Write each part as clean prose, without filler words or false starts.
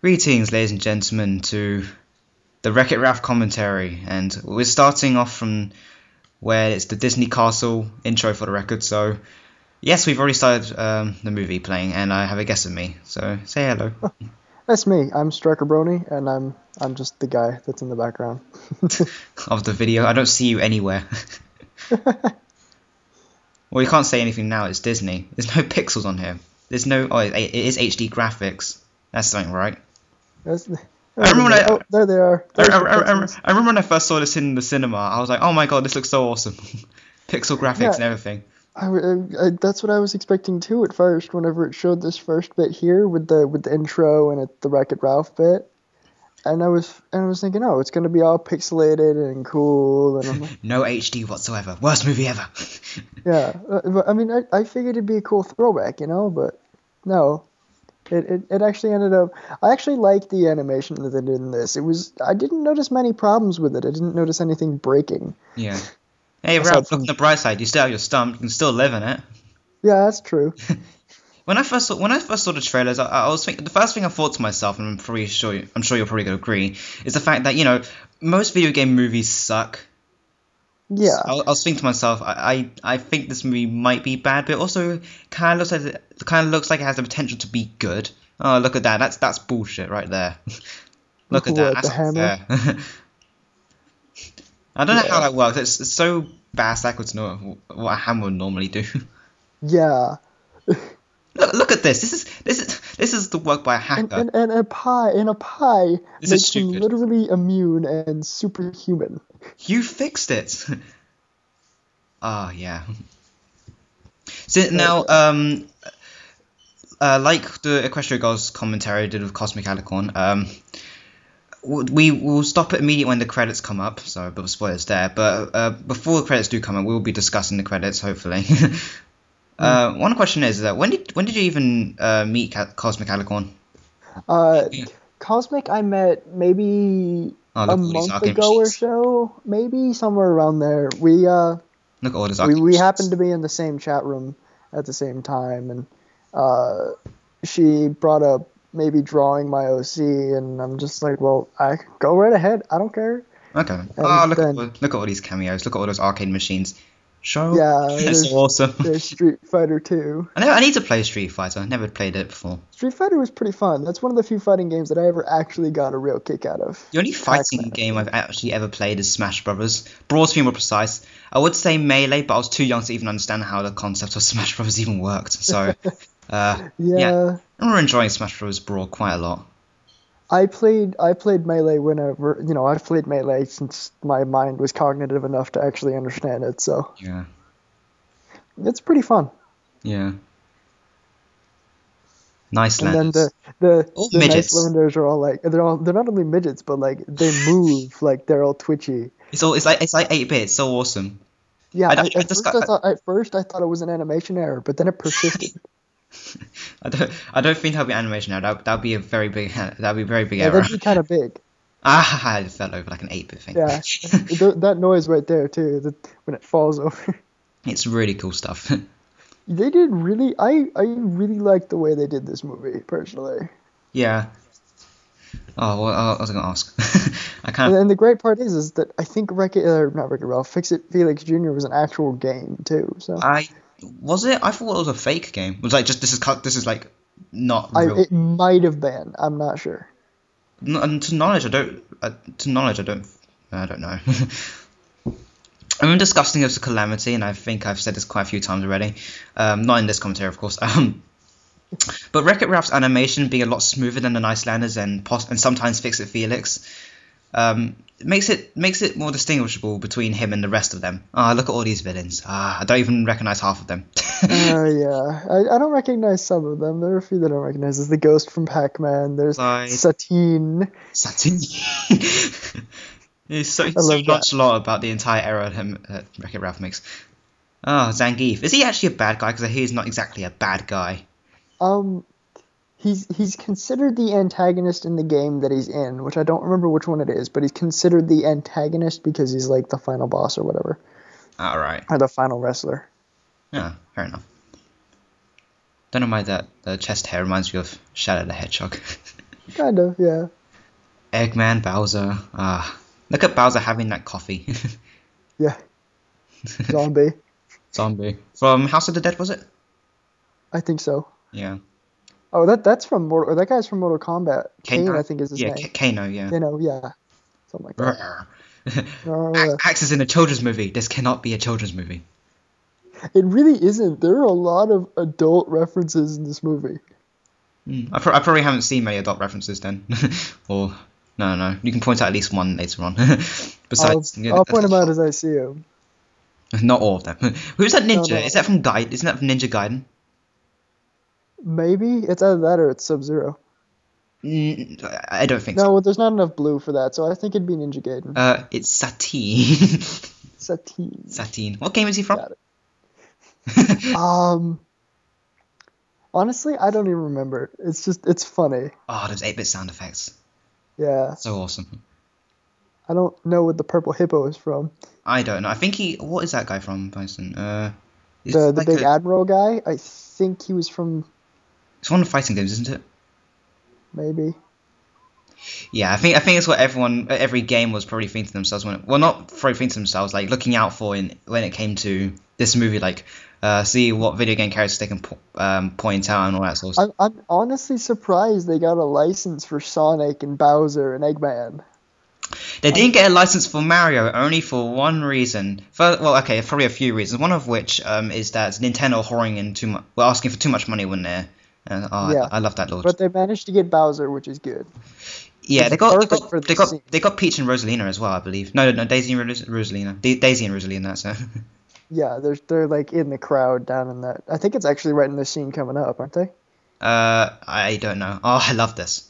Greetings, ladies and gentlemen, to the Wreck-It Ralph commentary, and we're starting off from where it's the Disney Castle intro for the record. So, yes, we've already started the movie playing, and I have a guest with me. So, say hello. That's me. I'm Striker Brony, and I'm just the guy that's in the background of the video. I don't see you anywhere. Well, you can't say anything now. It's Disney. There's no pixels on here. There's no. Oh, it is HD graphics. That's something, right? I remember when there they are. I remember when I first saw this in the cinema. I was like, "Oh my god, this looks so awesome!" Pixel graphics and everything. That's what I was expecting too at first. Whenever it showed this first bit here with the intro and the Wreck-It Ralph bit, and I was thinking, oh, it's gonna be all pixelated and cool, and I'm like, no HD whatsoever. Worst movie ever. Yeah, but I mean, I figured it'd be a cool throwback, but no. It actually ended up. I actually liked the animation that they did in this. I didn't notice many problems with it. I didn't notice anything breaking. Yeah. Hey, Ralph, look on the bright side. You still have your stump. You can still live in it. Yeah, that's true. When I first saw the trailers, I was thinking, the first thing I thought to myself, and I'm sure you're probably gonna agree, is the fact that most video game movies suck. Yeah. So I was thinking to myself, I think this movie might be bad, but it also kind of looks like it has the potential to be good. Oh, look at that! That's bullshit right there. Look at that! That's the hammer. I don't know how that works. It's so backwards what a hammer would normally do. Yeah. Look at this. This is the work by a hacker. And a pie this makes him literally immune and superhuman. You fixed it. Oh yeah. So now, like the Equestria Gods commentary did with Cosmic Alicorn, we will stop it immediately when the credits come up. So, but spoilers there. But before the credits do come up, we will be discussing the credits, hopefully. One question is that when did you even meet Cosmic Alicorn? Cosmic I met maybe a month ago or so, maybe somewhere around there. We look at all those we happened to be in the same chat room at the same time, and she brought up maybe drawing my OC, and I'm just like, well, I go right ahead. I don't care. Okay. Look at all these cameos. Look at all those arcade machines. That's so awesome. There's Street Fighter 2. I need to play Street Fighter. I never played it before. Street Fighter was pretty fun. That's one of the few fighting games that I ever actually got a real kick out of. The only fighting game I've actually ever played is Smash Brothers. Brawl, to be more precise. I would say Melee, but I was too young to even understand how the concept of Smash Brothers even worked. So, yeah. I remember enjoying Smash Brothers Brawl quite a lot. I played Melee whenever, I've played Melee since my mind was cognitive enough to actually understand it, so. Yeah. It's pretty fun. Yeah. Nice landers. And then the nice landers are all like, they're not only midgets, but like they move, like they're all twitchy. It's like 8-bit, it's so awesome. Yeah, at first I thought it was an animation error, but then it persisted. I don't think that'll be animation now. That'd be a very big error. That'd be kind of big. I fell over like an 8-bit thing. Yeah, that noise right there too, when it falls over. It's really cool stuff. They did really. I really like the way they did this movie personally. Yeah. Oh, well, I was gonna ask. And the great part is that I think not Wreck-It Ralph, Fix-It Felix Jr. was an actual game too. So. Was it? I thought it was a fake game. It was like just this is like not real. It might have been. I'm not sure. To knowledge, I don't know. I've been discussing this with Calamity, and I think I've said this quite a few times already. Not in this commentary, of course. But Wreck-It Ralph's animation being a lot smoother than the Icelanders and sometimes Fix-It Felix, makes it more distinguishable between him and the rest of them. Look at all these villains. I don't even recognize half of them. Yeah, I don't recognize some of them. There are a few that I don't recognize. There's the ghost from Pac-Man. There's Satine. He's so nonchalant about the entire era that Wreck-It Ralph makes. Zangief. Is he actually a bad guy? Because he's not exactly a bad guy. He's considered the antagonist in the game that he's in, which I don't remember which one it is, but he's considered the antagonist because he's like the final boss or whatever. All right. Or the final wrestler. Yeah, fair enough. Don't know why the chest hair reminds me of Shadow the Hedgehog. Kind of, yeah. Eggman, Bowser. Look at Bowser having that coffee. Yeah. Zombie. Zombie. From House of the Dead, was it? I think so. Yeah. Oh, that's from Mortal. That guy's from Mortal Kombat. Kane, I think is his name. Kano, yeah. Kano, yeah. Something like that. Axe is in a children's movie. This cannot be a children's movie. It really isn't. There are a lot of adult references in this movie. I probably haven't seen many adult references then. Or, no. You can point out at least one later on. Besides, I'll point them out as I see them. Not all of them. Who's that ninja? No. Is that from Gaiden? Isn't that from Ninja Gaiden? Maybe. It's either that or it's Sub-Zero. I don't think No, so. well, there's not enough blue for that, so I think it'd be Ninja Gaiden. It's Satine. Satine. Satine. What game is he from? Got it. Honestly, I don't even remember. It's funny. Oh, those 8-bit sound effects. Yeah. So awesome. I don't know what the purple hippo is from. I don't know. I think what is that guy from, Bison? The big admiral guy? I think he was from... It's one of the fighting games, isn't it? Maybe. Yeah, I think it's what every game was probably thinking to themselves not probably thinking to themselves, like looking out for when it came to this movie, like see what video game characters they can point out and all that sort of stuff. I'm honestly surprised they got a license for Sonic and Bowser and Eggman. They didn't get a license for Mario only for one reason. Probably a few reasons. One of which is that Nintendo whoring in asking for too much money when they're. Yeah. I love that lord. But they managed to get Bowser, which is good. Yeah, they got Peach and Rosalina as well, I believe. No, Daisy and Rosalina. Daisy and Rosalina, that's it. Yeah, they're like in the crowd down in that. I think it's actually right in the scene coming up, aren't they? I don't know. Oh, I love this.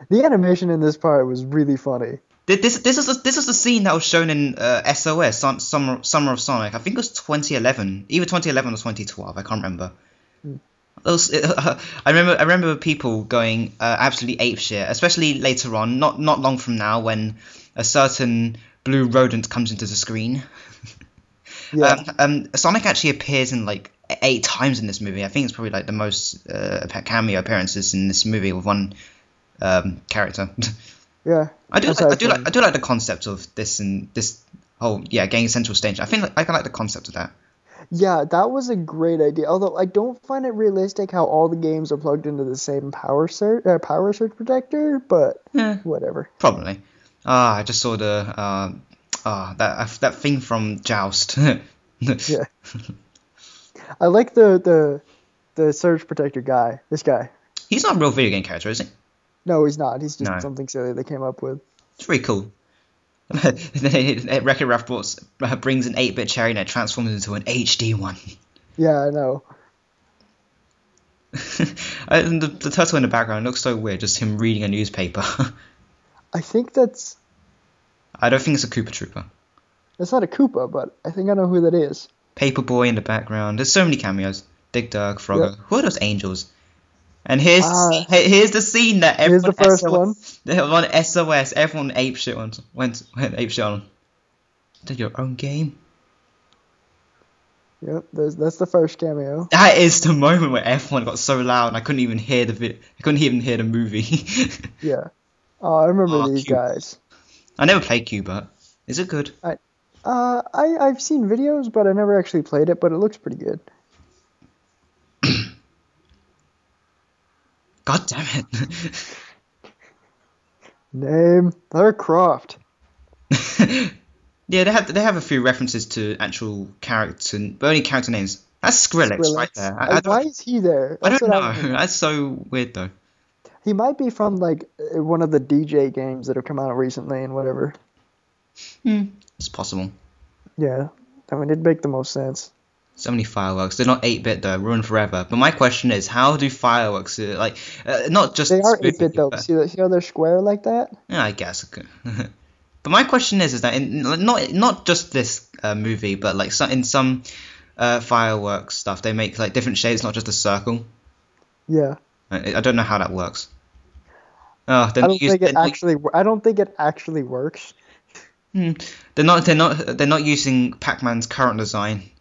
The animation in this part was really funny. This is the scene that was shown in SOS, Summer of Sonic. I think it was 2011, either 2011 or 2012. I can't remember. I remember people going absolutely apeshit, especially later on, not long from now, when a certain blue rodent comes into the screen. Yeah. Sonic actually appears in like 8 times in this movie. I think it's probably like the most cameo appearances in this movie with one character. Yeah. I do like the concept of this and this whole getting central stage. I think I like the concept of that. Yeah, that was a great idea. Although I don't find it realistic how all the games are plugged into the same power surge protector, but whatever. Probably. I just saw that thing from Joust. Yeah. I like the surge protector guy. This guy. He's not a real video game character, is he? No, he's not. He's just something silly they came up with. It's pretty cool. Wreck-It Ralph brings an 8-bit cherry and it transforms into an HD one. Yeah, I know. And the turtle in the background looks so weird, just him reading a newspaper. I think that's... I don't think it's a Koopa Trooper. It's not a Koopa, but I think I know who that is. Paperboy in the background. There's so many cameos. Dig Dug, Frogger. Yep. Who are those angels? And here's the scene that everyone... Here's the first one. On SOS, everyone ape shit on. Went ape shit on. Did your own game? Yep, that's the first cameo. That is the moment where everyone got so loud and I couldn't even hear the video. I couldn't even hear the movie. Yeah. Oh, I remember these guys. I never played Cuba. Is it good? I've seen videos, but I never actually played it, but it looks pretty good. God damn it. Name Lara Croft. Yeah, they have a few references to actual character, but only character names. That's Skrillex right there. Why is he there? I don't know. That's so weird though. He might be from like one of the DJ games that have come out recently and whatever. It's possible. Yeah, I mean it'd make the most sense. So many fireworks. They're not 8-bit though. Ruin forever. But my question is, how do fireworks not just? They are 8-bit though. See how they're square like that? Yeah, I guess. But my question is that not just this movie, but like in some fireworks stuff, they make like different shapes, not just a circle. Yeah. I don't know how that works. I don't think it actually works. They're not using Pac-Man's current design.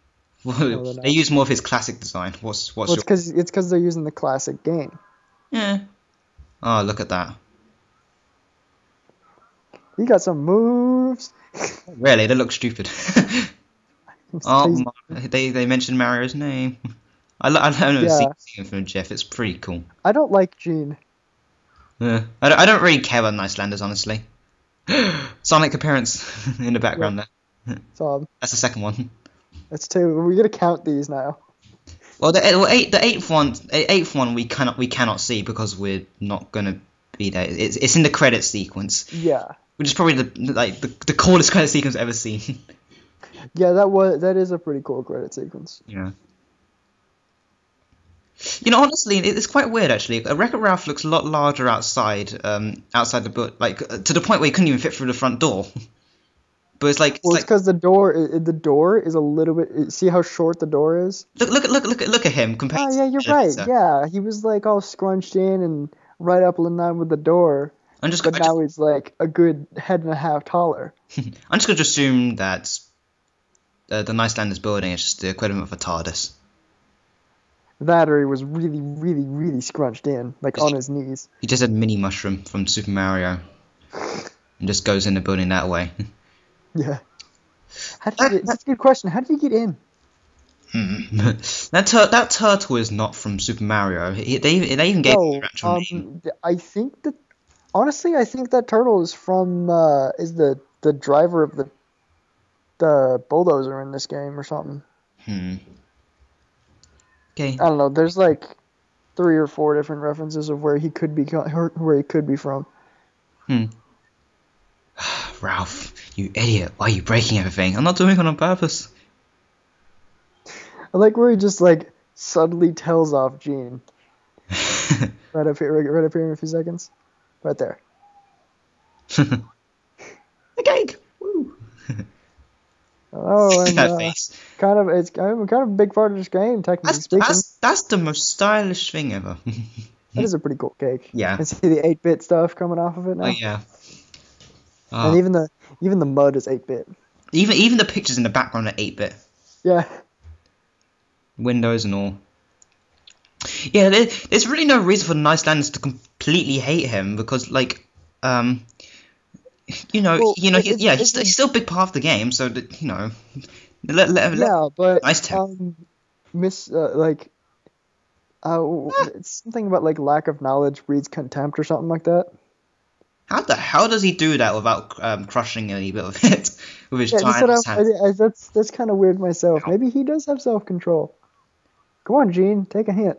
No, they use more of his classic design. It's because they're using the classic game. Yeah. Oh, look at that. He got some moves. Really, they look stupid. Oh, they mentioned Mario's name. I don't know, seeing from Jeff. It's pretty cool. I don't like Gene. Yeah, I don't really care about Icelanders, honestly. Sonic appearance in the background there. That's the second one. That's 2. We're gonna count these now. Well, the eighth one we cannot see because we're not gonna be there. It's in the credit sequence. Yeah. Which is probably the coolest credit sequence I've ever seen. Yeah, that is a pretty cool credit sequence. Yeah. You know, honestly, it's quite weird actually. Wreck-It Ralph looks a lot larger outside the book, like to the point where you couldn't even fit through the front door. But it's like it's because the door is a little bit. See how short the door is? Look at him compared. Oh yeah, you're right. Yeah, he was like all scrunched in and right up in line with the door. Now he's like a good head and a half taller. I'm just going to assume that the Icelanders building is just the equivalent of a TARDIS. That, or he was really, really, really scrunched in, like on his knees. He just had Mini Mushroom from Super Mario, and just goes in the building that way. Yeah. That's a good question. How did you get in? That turtle is not from Super Mario. They even gave him an actual name. I think that turtle is from is the driver of the bulldozer in this game or something. Okay. I don't know. There's like 3 or 4 different references of where he could be from. Ralph, you idiot! Why are you breaking everything? I'm not doing it on purpose. I like where he just like suddenly tells off Gene. right up here in a few seconds. Right there. The cake. Woo. Oh, and it's kind of a big part of this game, technically speaking. That's the most stylish thing ever. That is a pretty cool cake. Yeah. And see the 8-bit stuff coming off of it now. Oh yeah. And even the mud is 8-bit. Even the pictures in the background are 8-bit. Yeah. Windows and all. Yeah, there's really no reason for the Icelanders to completely hate him because, like, he's still a big part of the game, so that, you know, but nice him. It's something about like lack of knowledge breeds contempt or something like that. How the hell does he do that without crushing any bit of it with his giant hands? That's kind of weird myself. Maybe he does have self-control. Come on, Gene, take a hint.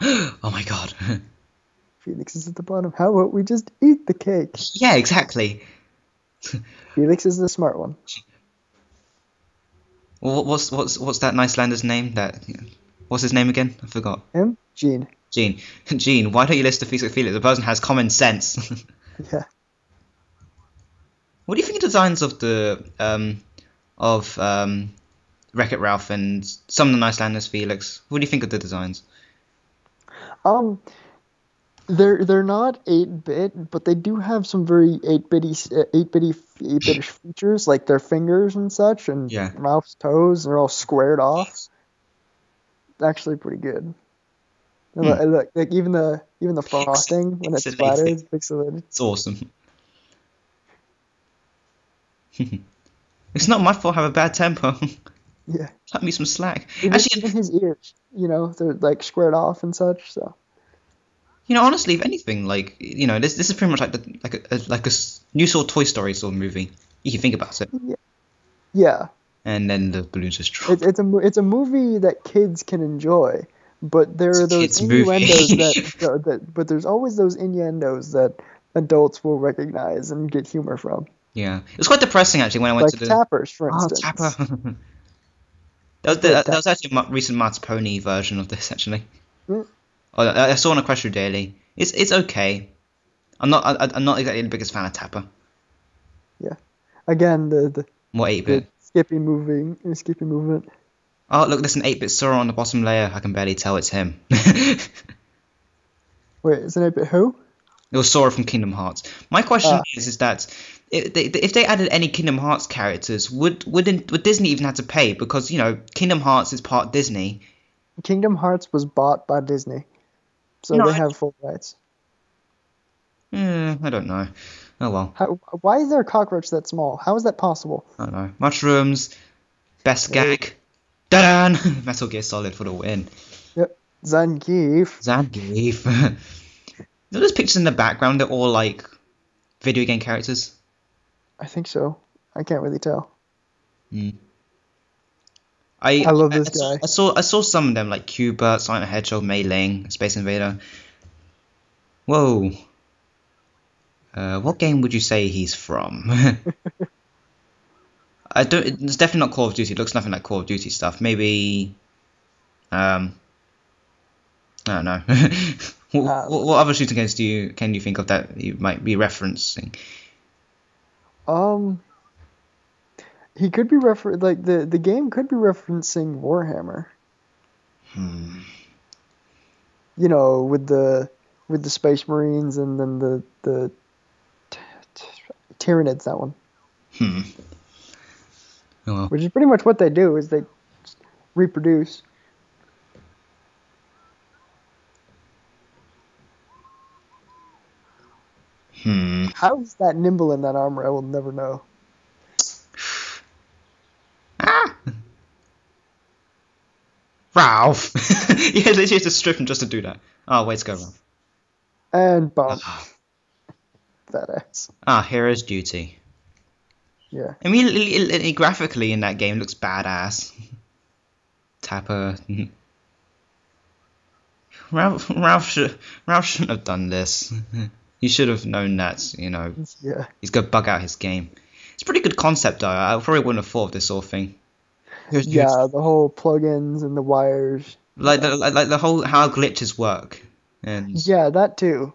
Oh my god. Felix is at the bottom. How about we just eat the cake? Yeah, exactly. Felix is the smart one. Well, what's that Icelander's name? What's his name again? I forgot. Him? Gene. Gene, why don't you listen to Felix? The person has common sense. Yeah. What do you think of the designs of the Wreck-It Ralph and some of the Icelanders, Felix? What do you think of the designs? They're not 8-bit, but they do have some very 8-bitish features, like their fingers and such, and Ralph's toes. They're all squared off. Actually, pretty good. Like even the frosting when it's splattered is pixelated. It's awesome. It's not my fault I have a bad temper. Yeah. Cut me some slack. Even his ears, they're like squared off and such. So. Honestly, if anything, like this is pretty much like a new sort of Toy Story sort of movie. You can think about it. Yeah. And then the balloons just drop. It's a movie that kids can enjoy. But there are those innuendos but there's always those innuendos that adults will recognize and get humor from. Yeah, it was quite depressing actually when I went to the Tappers, for instance. Tapper. that was actually a recent Mart's Pony version of this actually. I saw on a Crush Daily. It's okay. I'm not exactly the biggest fan of Tapper. Yeah, again the more 8-bit Skippy movement. Oh, look, there's an 8-bit Sora on the bottom layer. I can barely tell it's him. Wait, is an 8-bit who? It was Sora from Kingdom Hearts. My question is that if they added any Kingdom Hearts characters, would Disney even have to pay? Because, Kingdom Hearts is part Disney. Kingdom Hearts was bought by Disney. so No, they have full rights. I don't know. Oh well. Why is there a cockroach that small? How is that possible? I don't know. Mushrooms. Best Hey. gag. Da-dan! Metal Gear Solid for the win. Yep. Zangief. Zangief. Those pictures in the background, they're all like video game characters. I think so. I can't really tell. I love this guy. I saw some of them like Cubert, Sonic the Hedgehog, Mei Ling, Space Invader. Whoa. What game would you say he's from? It's definitely not Call of Duty. It looks nothing like Call of Duty stuff. Maybe. I don't know. What other shooting games can you think of that you might be referencing? He could be the game could be referencing Warhammer. You know, with the Space Marines and then the Tyranids, that one. Oh, well. Which is pretty much what they do, is they reproduce. How is that nimble in that armor? I will never know. Ralph! Yeah, literally have to strip him just to do that. Oh, way to go, Ralph. And bump. That ass. Hero's Duty. Yeah. I mean, it graphically in that game looks badass. Tapper. Ralph shouldn't have done this. He should have known that, you know, Yeah. he's gonna bug out his game. It's a pretty good concept though. I probably wouldn't have thought of this sort of thing. Yeah, the whole plugins and the wires. Like the whole how glitches work. And Yeah, that too.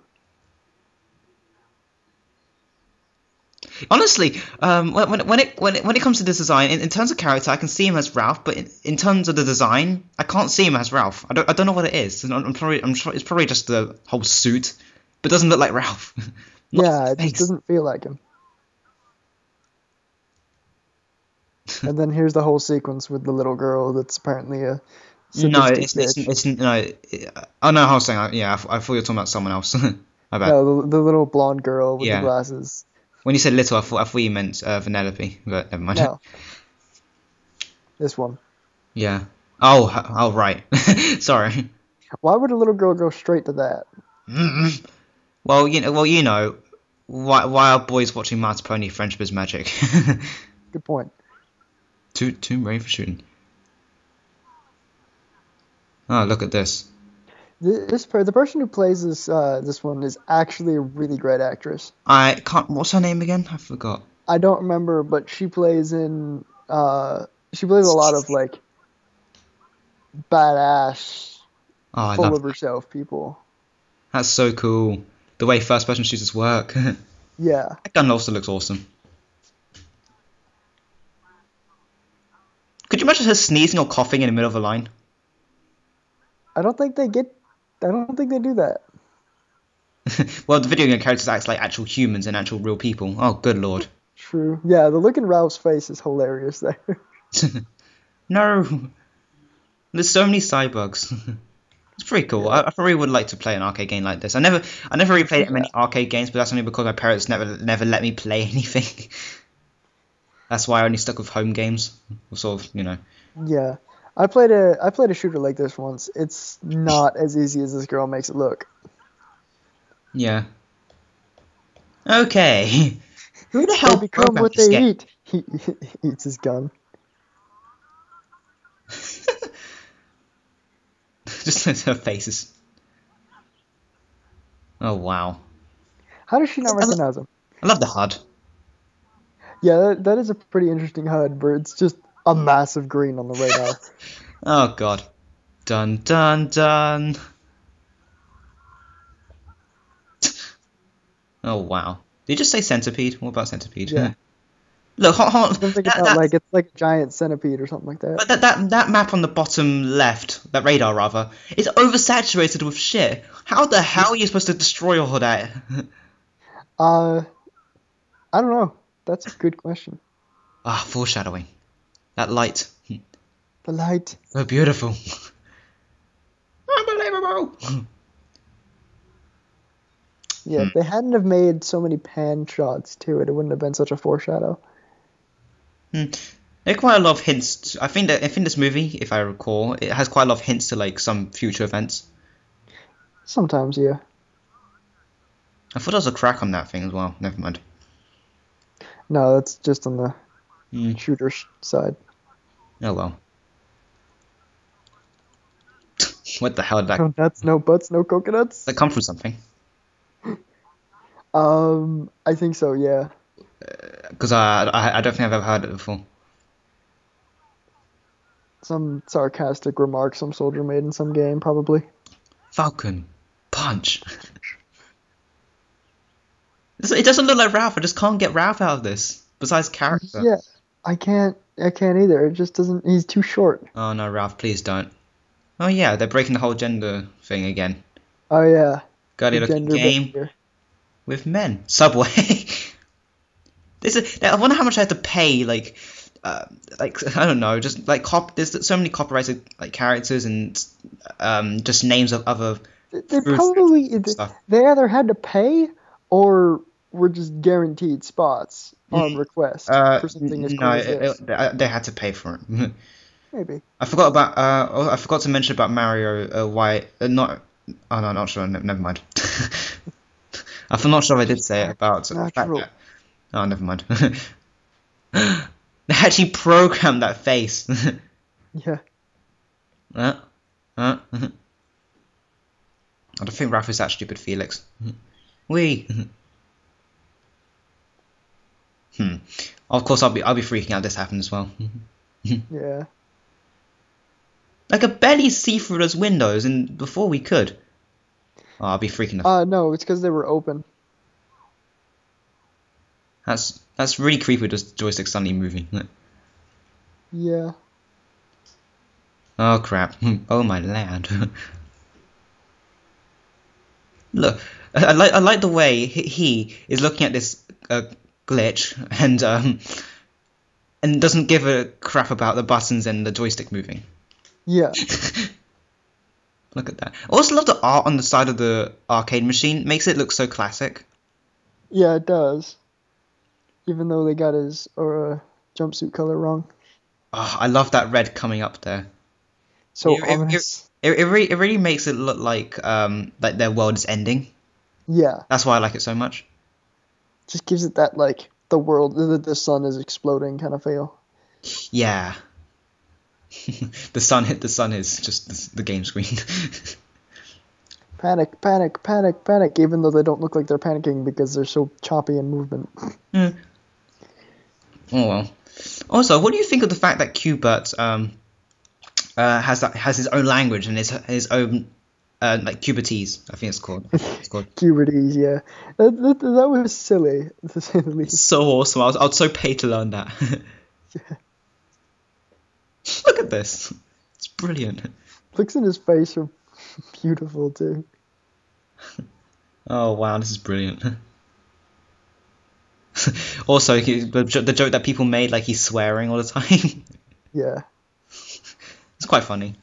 honestly, when it comes to this design, in terms of character, I can see him as Ralph, but in terms of the design, I can't see him as Ralph. I don't know what it is. I'm sure it's probably just the whole suit, but it doesn't look like Ralph. Yeah, it just doesn't feel like him. And then here's the whole sequence with the little girl that's apparently a sadistic bitch. Oh no, I was saying, I thought you were talking about someone else. I bet. No, the little blonde girl with Yeah. the glasses. When you said little, I thought you meant Vanellope, but never mind. No. This one. Yeah. Oh, right. Sorry. Why would a little girl go straight to that? Well, you know, why are boys watching My Little Pony Friendship is Magic? Good point. Too brave for shooting. Oh, look at this. The person who plays this one is actually a really great actress. I can't. What's her name again? I forgot. I don't remember, but she plays in she plays a lot of like badass, Oh, I full love of herself people. That's so cool. The way first-person shooters work. Yeah. That gun also looks awesome. Could you imagine her sneezing or coughing in the middle of a line? I don't think they do that. Well, the video game characters act like actual humans and actual real people. Oh, good lord. True. Yeah, the look in Ralph's face is hilarious there. No. There's so many cyborgs. It's pretty cool. I probably would like to play an arcade game like this. I never really played many arcade games, but that's only because my parents never let me play anything. That's why I only stuck with home games. Sort of, you know. Yeah. I played a shooter like this once. It's not as easy as this girl makes it look. Yeah. Okay. Who the hell They become what programmed this they game? eat. He eats his gun. Just her faces. Oh wow. How does she not recognize him? I love the HUD. Yeah, that is a pretty interesting HUD, but it's just a massive green on the radar. Oh god. Dun dun dun. Oh wow. Did you just say centipede? What about centipede? Yeah. Look, hold on. Something about like it's like a giant centipede or something like that. But that map on the bottom left, that radar rather, is oversaturated with shit. How the hell are you supposed to destroy all of that? I don't know. That's a good question. Foreshadowing. That light. The light. So beautiful. Unbelievable. Yeah, if they hadn't have made so many pan shots to it, it wouldn't have been such a foreshadow. There are quite a lot of hints. I think this movie, if I recall, it has quite a lot of hints to like some future events. Sometimes, yeah. I thought there was a crack on that thing as well. Never mind. No, that's just on the shooter side. Oh well. What the hell did that? No nuts, no butts, no coconuts. That come from something? I think so, yeah. Because I don't think I've ever heard it before. Some sarcastic remark some soldier made in some game, probably. Falcon punch. It doesn't look like Ralph. I just can't get Ralph out of this. Besides character. Yeah, I can't either. It just doesn't. He's too short. Oh no, Ralph, please don't. Oh yeah, they're breaking the whole gender thing again. Oh yeah. Gotta look at the game with men. Subway. I wonder how much I have to pay. Like I don't know. Just like there's so many copyrighted like characters and just names of other. They probably they either had to pay or were just guaranteed spots on request for something as cool as this. They had to pay for it. Maybe. I forgot to mention about Mario. Why not? Oh no, not sure. Never mind. I'm not sure if I did say it about the fact that. Oh, never mind. They actually programmed that face. Yeah. I don't think Ralph is that stupid, Felix. Of course, I'll be freaking out. This happened as well. Yeah. Like I barely see through those windows, and before we could. Oh, I'll be freaking out. No, it's because they were open. That's really creepy. Just joystick suddenly moving. Yeah. Oh crap! Oh my land! Look, I like the way he is looking at this glitch and doesn't give a crap about the buttons and the joystick moving. Yeah. Look at that. I also love the art on the side of the arcade machine. Makes it look so classic. Yeah, it does. Even though they got his jumpsuit color wrong. Oh, I love that red coming up there. So ominous. It really makes it look like their world is ending. Yeah. That's why I like it so much. Just gives it that like the sun is exploding kind of feel. Yeah. The sun is just the game screen. Panic, panic, panic, panic, even though they don't look like they're panicking because they're so choppy in movement. Oh well. Also, what do you think of the fact that Qbert has his own language and his own like Cubertese, I think it's called. Cubertese, yeah. That was silly, to say the least. So awesome. I was so paid to learn that. Yeah. Look at this. It's brilliant. Looks in his face are beautiful too. Oh wow, this is brilliant. Also, the joke that people made, like he's swearing all the time. Yeah. It's quite funny.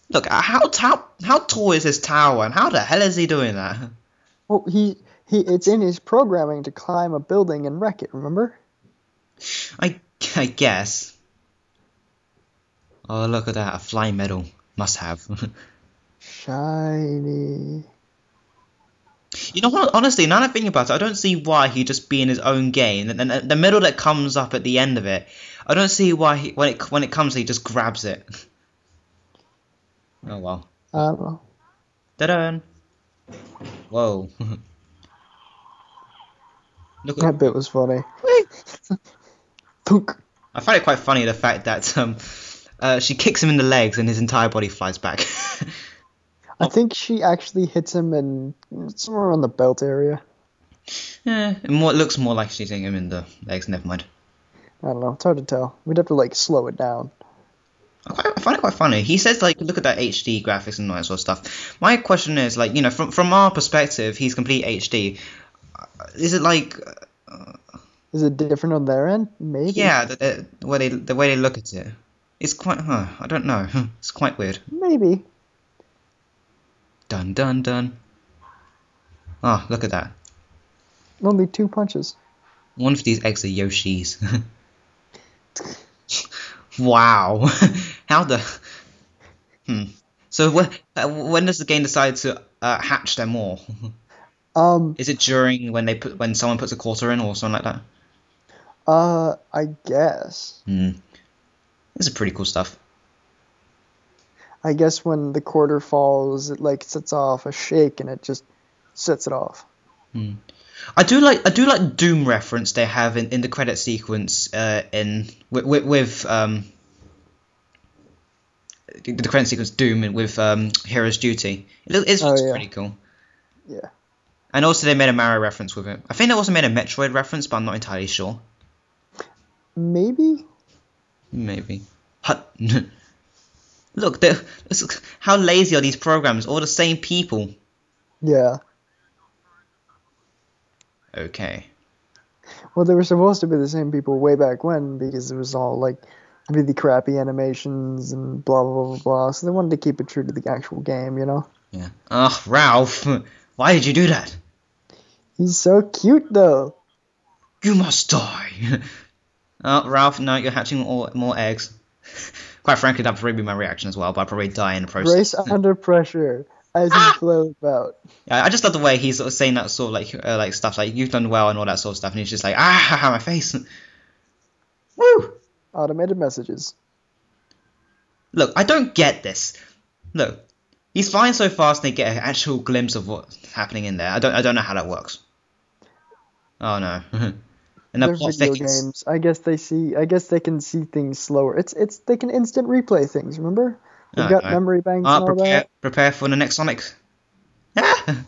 Look, how tall is his tower, and how the hell is he doing that? Well, it's in his programming to climb a building and wreck it. Remember? I guess. Oh, look at that, a flying medal. Must have. Shiny. You know what, honestly, now that I think about it, I don't see why he'd just be in his own game. And the medal that comes up at the end of it, I don't see why when it comes, he just grabs it. Oh well. I don't know. Ta-da! Whoa. Look That bit was funny. Thunk. I find it quite funny the fact that she kicks him in the legs and his entire body flies back. I think she actually hits him in somewhere on the belt area. Yeah, it looks more like she's hitting him in the legs. Never mind. I don't know. It's hard to tell. We'd have to like slow it down. I find it quite funny. He says like, look at that HD graphics and all that sort of stuff. My question is like, you know, from our perspective, he's complete HD. Is it like? Is it different on their end? Maybe. Yeah, the way they look at it, it's quite. I don't know. It's quite weird. Maybe. Dun dun dun. Oh, look at that. Only 2 punches. One of these eggs are Yoshi's. Wow. How the... So when does the game decide to hatch them all? Is it during when someone puts a quarter in or something like that? I guess. This is pretty cool stuff. I guess when the quarter falls, it like sets off a shake and it just sets it off. I do like Doom reference they have in the credit sequence with the credit sequence Doom with Hero's Duty. It's pretty cool. Yeah. And also they made a Mario reference with it. I think they also made a Metroid reference, but I'm not entirely sure. Maybe. Look, how lazy are these programs? All the same people. Yeah. Okay. Well, they were supposed to be the same people way back when because it was all like really crappy animations and blah blah blah blah. So they wanted to keep it true to the actual game, you know? Yeah. Ugh, Ralph, why did you do that? He's so cute though. You must die. Oh, Ralph, no, you're hatching more eggs. Quite frankly, that'd probably be my reaction as well, but I'd probably die in the process. Brace under pressure as you flow about. Yeah, I just love the way he's sort of saying that sort of like stuff like you've done well and all that sort of stuff, and he's just like my face. Woo! Automated messages. Look, I don't get this. Look, he's flying so fast, and they get an actual glimpse of what's happening in there. I don't know how that works. Oh no. And they're video games. I guess they can see things slower. It's they can instant replay things. Remember, they've got memory banks and all that. Prepare for the next Sonic. Oh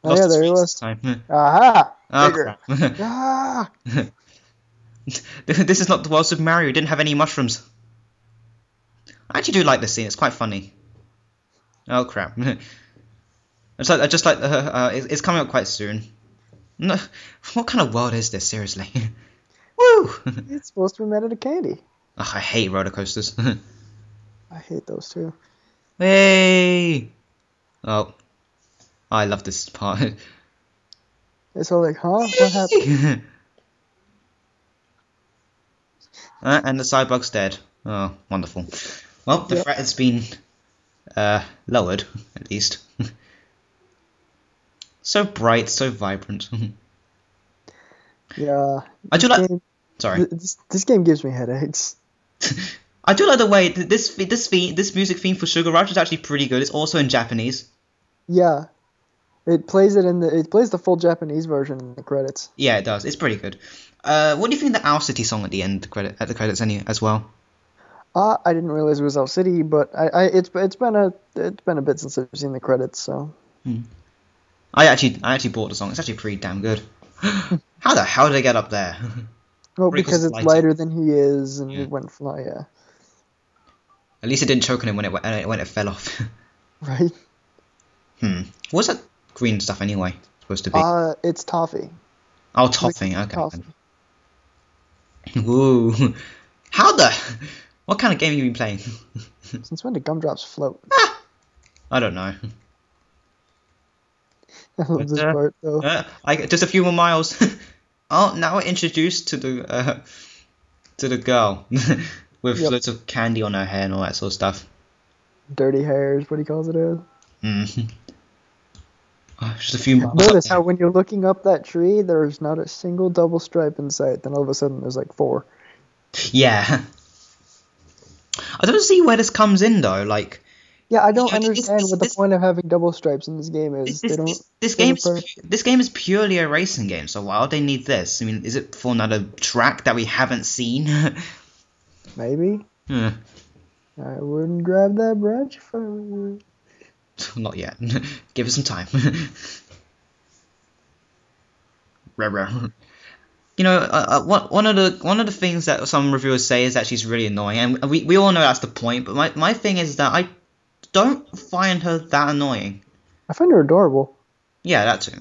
yeah, there he was. Aha! Bigger. Ah! This is not the world Super Mario. It didn't have any mushrooms. I actually do like this scene. It's quite funny. Oh crap! It's coming up quite soon. No, what kind of world is this? Seriously. Woo! It's supposed to be made out of candy. Ugh, I hate roller coasters. I hate those too. Hey! Oh, I love this part. It's all like, huh? What happened? And the sidebug's dead. Oh, wonderful. Well, the threat has been lowered, at least. So bright, so vibrant. Yeah. I do like. Sorry. This game gives me headaches. I do like the way this music theme for Sugar Rush is actually pretty good. It's also in Japanese. Yeah. It plays the full Japanese version in the credits. Yeah, it does. It's pretty good. What do you think of the Owl City song at the end, at the credits as well? I didn't realize it was Owl City, but it's been a bit since I've seen the credits, so. I actually bought the song. It's actually pretty damn good. How the hell did they get up there? Well, because it's lighter than he is, and it went fly. Yeah. At least it didn't choke on him when it fell off. Right. What's that green stuff anyway supposed to be? It's toffee. Oh, toffee. Okay. Toffee. Woo. What kind of game have you been playing? Since when do gumdrops float? I don't know. I love this part though. Just a few more miles. Oh, now we're introduced to the girl with loads of candy on her hair and all that sort of stuff. Dirty hairs, what he calls it as. Just a few miles. Notice how when you're looking up that tree, there's not a single double stripe in sight. Then all of a sudden, there's like 4. Yeah. I don't see where this comes in though. Like. Yeah, I don't understand what the point of having double stripes in this game is. This game is purely a racing game, so why would they need this? I mean, is it for another track that we haven't seen? Maybe. I wouldn't grab that branch if I were you. Not yet. Give us some time. You know, one of the things that some reviewers say is that she's really annoying, and we all know that's the point. But my thing is that I don't find her that annoying. I find her adorable. Yeah, that too.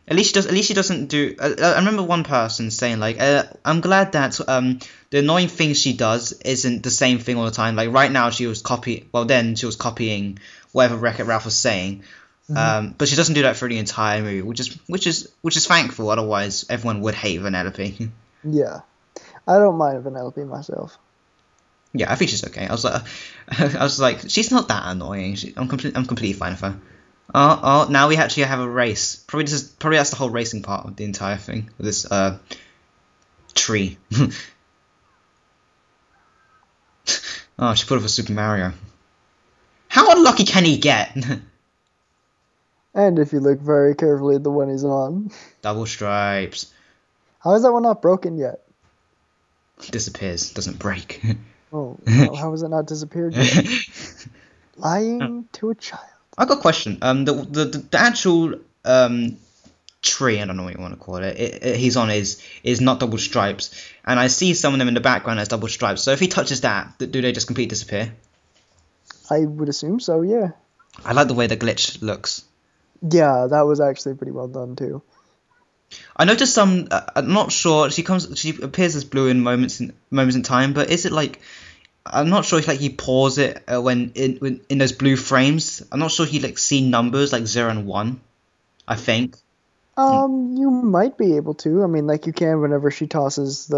At least she doesn't do. I remember one person saying like, "I'm glad that the annoying thing she does isn't the same thing all the time. Like right now she was copying. Well, then she was copying whatever Wreck-It Ralph was saying, But she doesn't do that for the entire movie, which is thankful. Otherwise, everyone would hate Vanellope. Yeah, I don't mind Vanellope myself. Yeah, I think she's okay. I was like, she's not that annoying. I'm completely fine with her. Oh, now we actually have a race. Probably that's the whole racing part of the entire thing. This tree. Oh, she put up a Super Mario. How unlucky can he get? And if you look very carefully at the one he's on. Double stripes. How is that one not broken yet? Disappears, doesn't break. Oh, well, how has it not disappeared yet? Lying to a child. I got a question. The actual tree, I don't know what you want to call it, he's on is not double stripes, and I see some of them in the background as double stripes. So if he touches that, do they just completely disappear? I would assume so, yeah. I like the way the glitch looks. Yeah, that was actually pretty well done too. I noticed some. I'm not sure. She appears as blue in moments in time, but is it like? I'm not sure if like you pause it when in those blue frames. I'm not sure he like see numbers like 0 and 1. I think. You might be able to. I mean, like you can whenever she tosses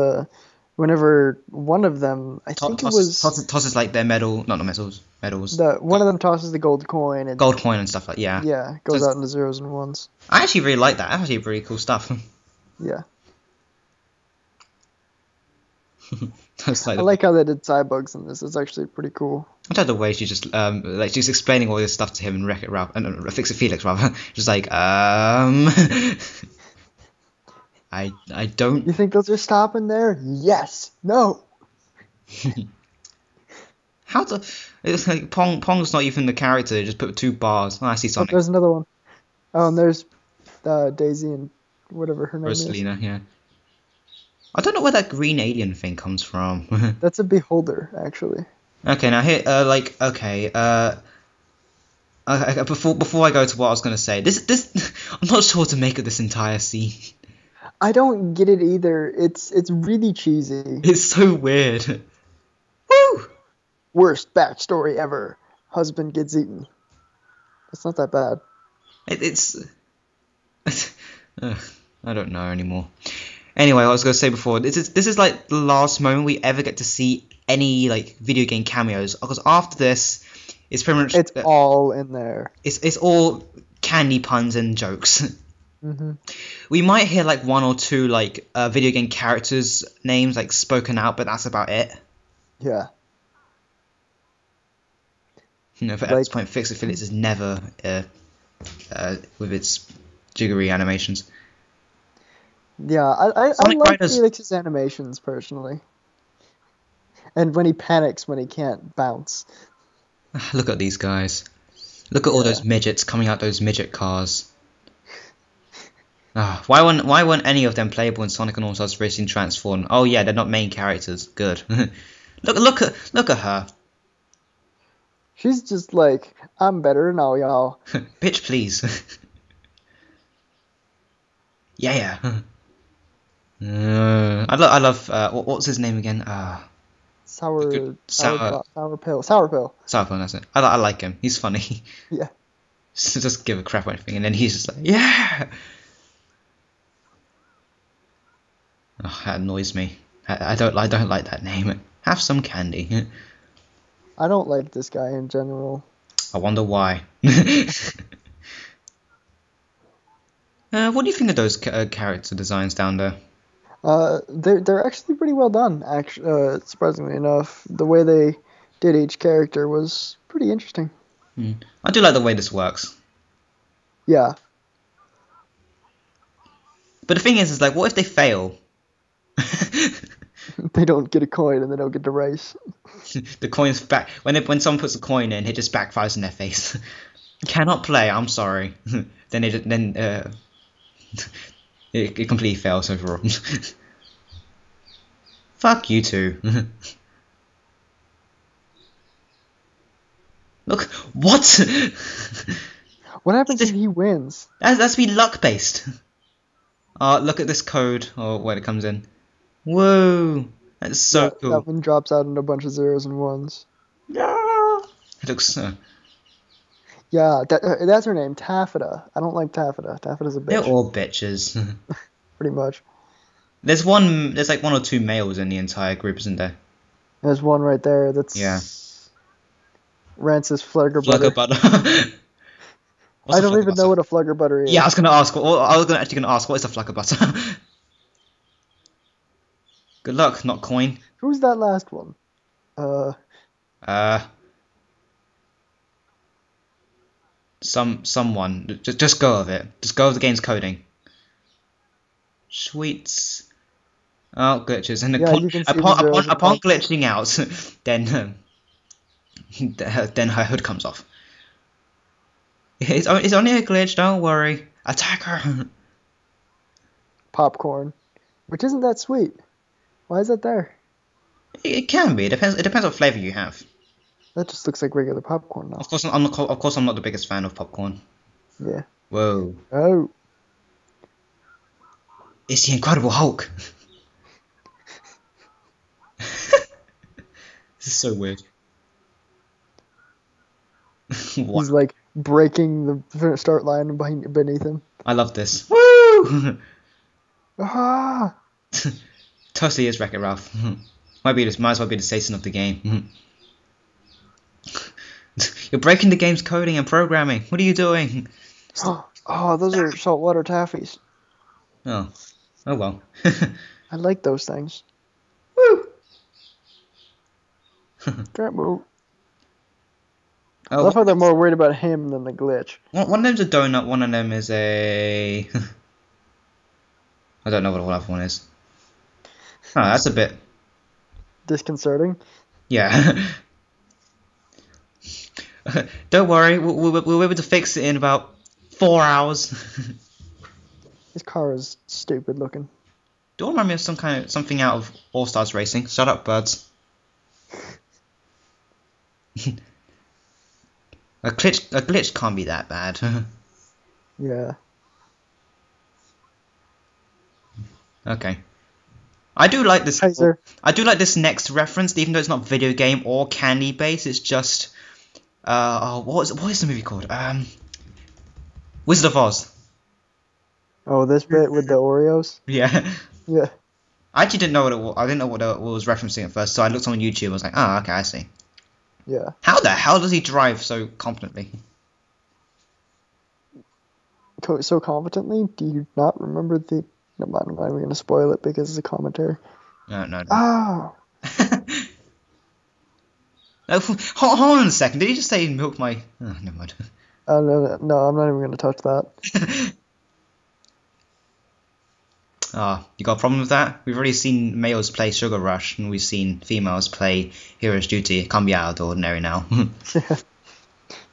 whenever one of them, I think it was tosses like their medals. One of them tosses the gold coin and stuff like yeah. Yeah, goes out into zeros and ones. I actually really like that. That's actually really cool stuff. Yeah. I like how they did Cybugs in this. It's actually pretty cool. I like the way she just she's explaining all this stuff to him and Wreck-It Ralph and Fix-It Felix rather. Just like I don't. You think they'll just stop in there? Yes. No. How the? It's like Pong's not even the character. They just put 2 bars. Oh, I see Sonic. Oh, there's another one. Oh, and there's Daisy and whatever her name Rosalina, is. yeah. I don't know where that green alien thing comes from. That's a beholder, actually. Okay, now here, before I go to what I was gonna say, this I'm not sure what to make of this entire scene. I don't get it either. It's really cheesy. It's so weird. Woo! Worst backstory ever. Husband gets eaten. It's not that bad. I don't know anymore. Anyway, I was gonna say before, this is like the last moment we ever get to see any like video game cameos, because after this, it's pretty much it's all in there. It's all candy puns and jokes. Mm-hmm. We might hear like 1 or 2 like video game characters' names like spoken out, but that's about it. Yeah. But at this point, Fix-It Felix is never with its jiggery animations. Yeah, I like Felix's animations personally. And when he panics when he can't bounce. Look at these guys. Look at all those midgets coming out those midget cars. Why weren't any of them playable in Sonic and All-Stars Racing Transform? Oh yeah, they're not main characters. Good. look at her. She's just like, I'm better now, y'all. Bitch, please. Yeah. I love what's his name again? Sour Pill. That's it. I like him. He's funny. Yeah. Just give a crap or anything, and then he's just like, yeah. Oh, that annoys me. I don't like that name. Have some candy. I don't like this guy in general. I wonder why. What do you think of those character designs down there? They're actually pretty well done. Surprisingly enough, the way they did each character was pretty interesting. I do like the way this works. Yeah. But the thing is like, what if they fail? They don't get a coin and they don't get to race. The coin's back when someone puts a coin in, it just backfires in their face. Cannot play. I'm sorry. Then it completely fails overall. Fuck you two. Look, what? What happens if he wins? That's be luck based. Look at this code, or when it comes in. Whoa, that's so cool. That one drops out in a bunch of zeros and ones. Yeah. It looks. Yeah, that's her name, Taffeta. I don't like Taffeta. Taffeta's a bitch. They're all bitches. Pretty much. There's like one or two males in the entire group, isn't there? There's one right there that's... Yeah. Rance's Flugger Butter. I don't even know what a Flugger Butter is. Yeah, I was actually gonna ask, what is a Flugger Butter? Good luck, not coin. Who's that last one? Someone. Just go with it. Just go with the game's coding. Sweets. Oh, glitches. And upon glitching out, then her hood comes off. It's only a glitch. Don't worry. Attack her. Popcorn, which isn't that sweet. Why is that there? It can be. It depends what flavor you have. That just looks like regular popcorn now. Of course, I'm not the biggest fan of popcorn. Yeah. Whoa. Oh. It's the Incredible Hulk. This is so weird. He's like breaking the start line beneath him. I love this. Woo! Ah! Totally is Wreck-It Ralph. Might as well be the Satan of the game. You're breaking the game's coding and programming. What are you doing? Oh, those are saltwater taffies. Oh well. I like those things. Woo! Can't move. I love how they're more worried about him than the glitch. One of them's a donut, one of them is a... I don't know what the other one is. Oh, that's a bit... disconcerting? Yeah. Don't worry, we'll be able to fix it in about 4 hours. This car is stupid looking. Don't remind me of something out of All Stars Racing. Shut up, birds. A glitch can't be that bad. Yeah. Okay. I do like this. Hi, sir. I do like this next reference, even though it's not video game or candy based. It's just what is the movie called? Wizard of Oz. Oh, this bit with the Oreos? Yeah. Yeah. I actually didn't know what it was. I didn't know what it was referencing at first, so I looked on YouTube. I was like, oh, okay, I see. Yeah. How the hell does he drive so competently? So competently? Do you not remember the... No, I'm not even going to spoil it because it's a commentary. No. Oh! No, hold on a second. Did he just say milk my... Oh, never mind. No, I'm not even going to touch that. You got a problem with that? We've already seen males play Sugar Rush, and we've seen females play Hero's Duty. It can't be out of the ordinary now.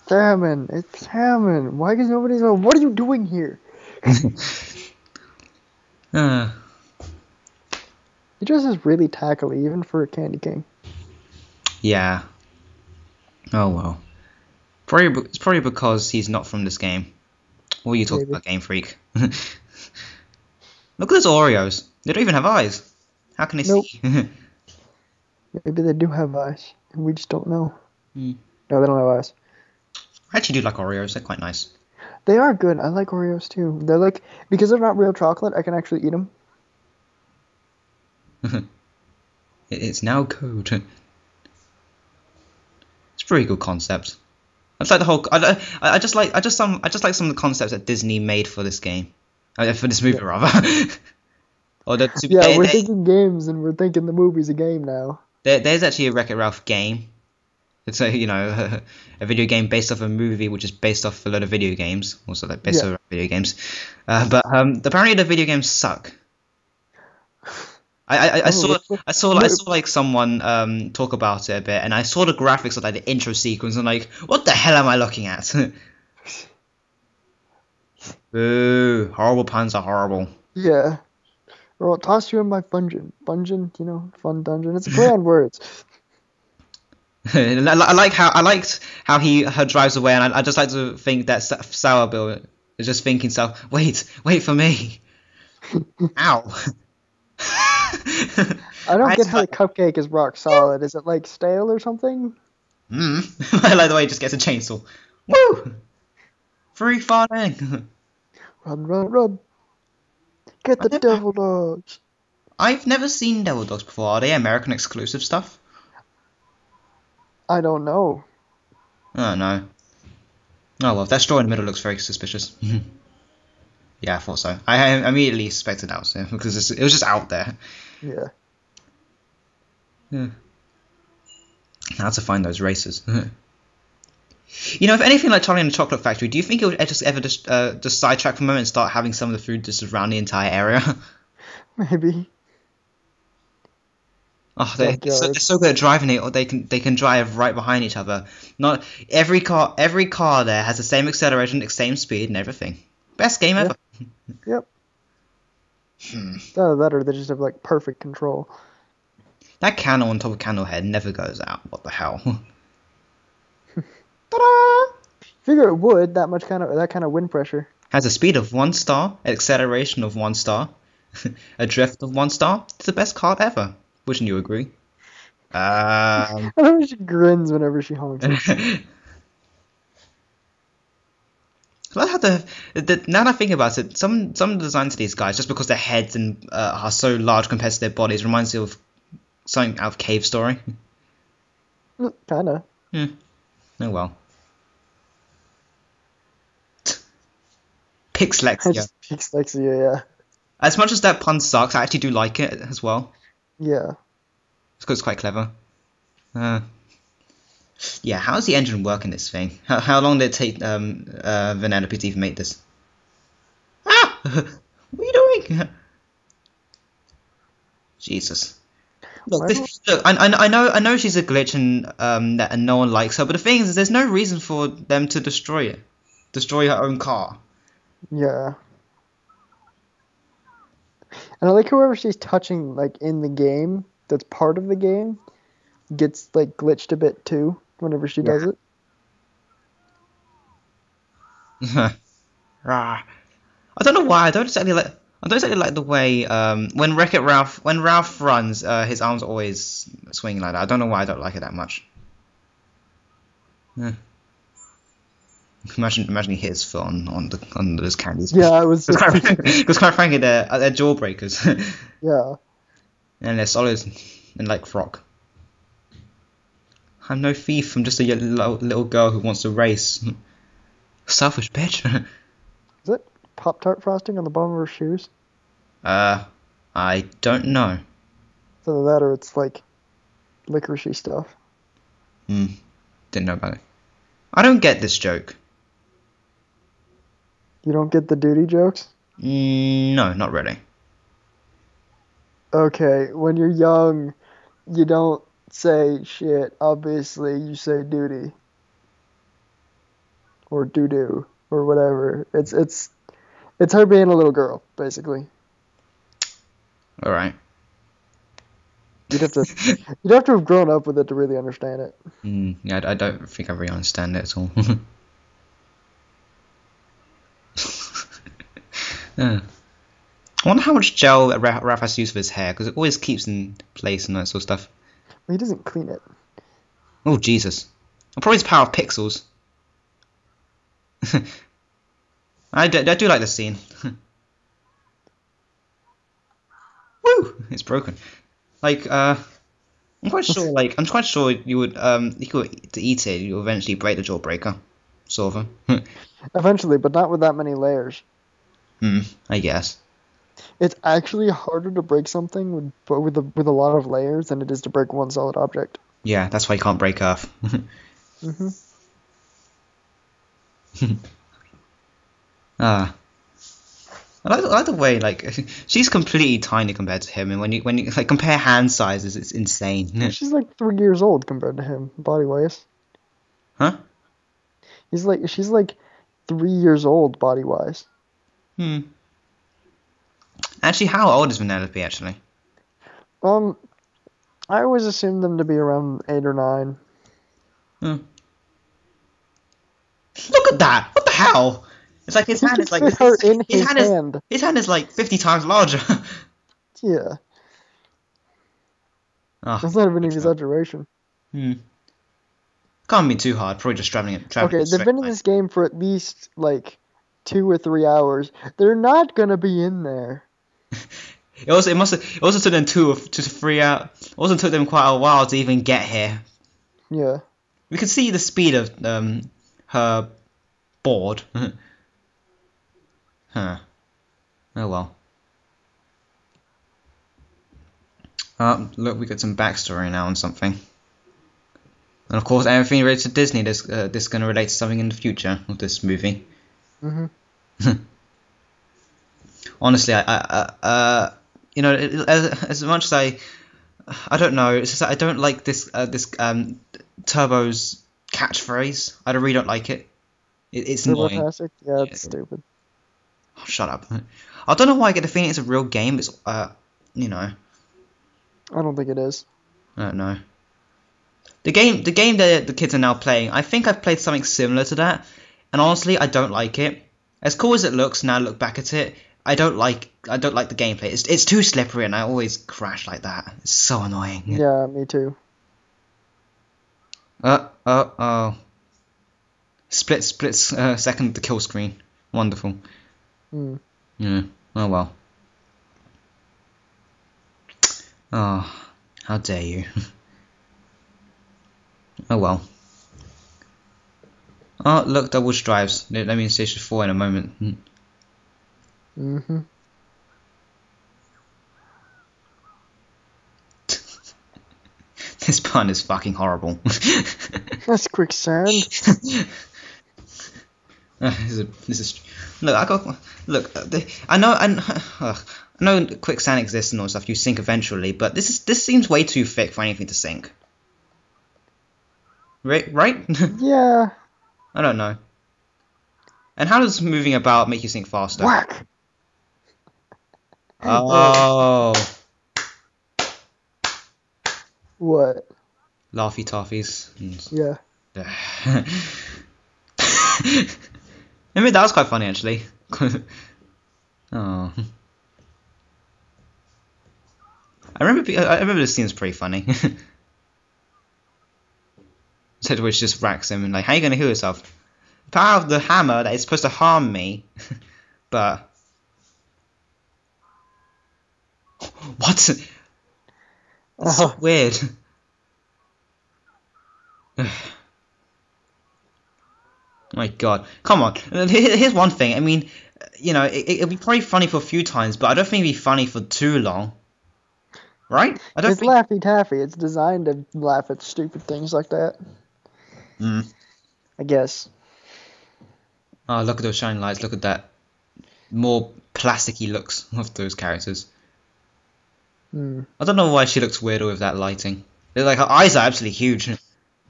Salmon! It's salmon! Why is nobody... What are you doing here? He dresses really tackly, even for a Candy King. Yeah. Oh well. It's probably because he's not from this game. What are you talking about, Game Freak? Look at those Oreos. They don't even have eyes. How can they see? Maybe they do have eyes, and we just don't know. No, they don't have eyes. I actually do like Oreos. They're quite nice. They are good. I like Oreos too. They're like, because they're not real chocolate, I can actually eat them. It's now code. It's a pretty good concept. It's like the whole. I just like some of the concepts that Disney made for this game, for this movie rather. We're thinking games and we're thinking the movie's a game now. There's actually a Wreck-It Ralph game. It's a video game based off a movie which is based off a load of video games, also like based off video games. But apparently the video games suck. I saw like someone talk about it a bit, and I saw the graphics of like the intro sequence, and like, what the hell am I looking at? Boo! Horrible puns are horrible. Yeah. Or I'll toss you in my fungeon. Fungeon, fun dungeon. It's a play on words. I liked how he drives away, and I just like to think that Sour Bill is just thinking, wait for me. Ow. I don't get how the cupcake is rock solid. Is it like stale or something? I like the way he just gets a chainsaw. Woo! Free farting. Run, run, run. Get the devil dogs. I've never seen devil dogs before. Are they American exclusive stuff? I don't know. Oh no. Oh well, that straw in the middle looks very suspicious. Yeah, I thought so. I immediately suspected that was him because it was just out there. Yeah. Yeah. How to find those races. You know, if anything like Charlie and the Chocolate Factory, do you think it would just sidetrack for a moment and start having some of the food just around the entire area? Maybe. Oh, they're so good at driving it, or they can drive right behind each other. Not every car there has the same acceleration, the same speed, and everything. Best game ever. Yep. Either that or they just have like perfect control. That candle on top of Candlehead never goes out. What the hell? Ta-da! Figure it would that kind of wind pressure. Has a speed of 1 star, acceleration of 1 star, a drift of 1 star. It's the best card ever. Wouldn't you agree? I know she grins whenever she honks. I like how now that I think about it, some of the designs of these guys, just because their heads are so large compared to their bodies, reminds me of something out of Cave Story. Kinda. Oh well. Pixlexia. Pixlexia, yeah. As much as that pun sucks, I actually do like it as well. Yeah. It's because it's quite clever. Yeah, how does the engine work in this thing? How long did it take Vanellope to even make this? Ah! What are you doing? Jesus. Look, I know she's a glitch and no one likes her, but the thing is, there's no reason for them to destroy her own car. Yeah. And I like whoever she's touching, like, in the game, that's part of the game, gets, like, glitched a bit, too, whenever she does it. I don't know why, I don't exactly like the way, when Wreck-It Ralph, when Ralph runs, his arms are always swinging like that. I don't know why I don't like it that much. Imagine he hit his foot on those candies. Yeah, I was. Because quite frankly, they're jawbreakers. Yeah. And they're solid and like rock. I'm no thief. I'm just a little girl who wants to race. Selfish bitch. Is it Pop-Tart frosting on the bottom of her shoes? I don't know. It's either that or it's like licoricey stuff. Didn't know about it. I don't get this joke. You don't get the duty jokes? No, not really. Okay, when you're young, you don't say shit. Obviously, you say duty. Or doo-doo. Or whatever. It's her being a little girl, basically. Alright. You'd have to have grown up with it to really understand it. Yeah, I don't think I really understand it at all. I wonder how much gel Raph has to use for his hair, because it always keeps in place and that sort of stuff. Well, he doesn't clean it. Oh, Jesus. Probably his power of pixels. I do like this scene. Woo! It's broken. Like, I'm quite sure you would, if you were to eat it, you'll eventually break the jawbreaker. Sort of. Eventually, but not with that many layers. I guess. It's actually harder to break something with a lot of layers than it is to break one solid object. Yeah, that's why you can't break Earth. I like the way, like, she's completely tiny compared to him, and when you like compare hand sizes, it's insane. She's like 3 years old compared to him, body wise. Huh? She's like 3 years old body wise. Actually, how old is Vanellope actually? I always assumed them to be around 8 or 9. Look at that! What the hell? It's like his hand is like his hand is like 50 times larger. Yeah. Oh, That's not even an exaggeration. Can't be too hard. Probably just traveling. Okay, they've been in this game for at least like 2 or 3 hours. They're not gonna be in there. It also took them 2 to 3 hours. It also took them quite a while to even get here. Yeah. We could see the speed of her board. Huh. Oh well. Look, we got some backstory now on something. And of course, everything related to Disney. This is going to relate to something in the future of this movie. Honestly, you know, as much as I don't know. It's just that I don't like this Turbo's catchphrase. I really don't like it. It's annoying. Turbo-tastic? Yeah, it's stupid. Oh, shut up. I don't know why I get the feeling it's a real game. It's you know. I don't think it is. I don't know. The game that the kids are now playing, I think I've played something similar to that, and honestly, I don't like it. As cool as it looks, now I look back at it, I don't like the gameplay. It's too slippery, and I always crash like that. It's so annoying. Yeah, me too. Oh. Split second the kill screen. Wonderful. Yeah. Oh well. Oh, how dare you. Oh well. Oh, look, double stripes. Let me in station 4 in a moment. This pun is fucking horrible. That's quicksand. This is. Look. I know quicksand exists and all stuff. You sink eventually, but this seems way too thick for anything to sink. Right? Yeah. I don't know. And how does moving about make you sink faster? Whack. Oh. What? Laughy taffies. Yeah. I mean, that was quite funny actually. Oh. I remember this scene's pretty funny. Which just racks him and like, how are you gonna heal yourself? The power of the hammer that is supposed to harm me, but what? That's so weird. My God, come on. Here's one thing. I mean, you know, it'll be probably funny for a few times, but I don't think it'll be funny for too long. Right? It's Laffy Taffy. It's designed to laugh at stupid things like that. I guess. Oh, look at those shining lights. Look at that more plasticky looks of those characters. I don't know why she looks weirder with that lighting. Like, her eyes are absolutely huge.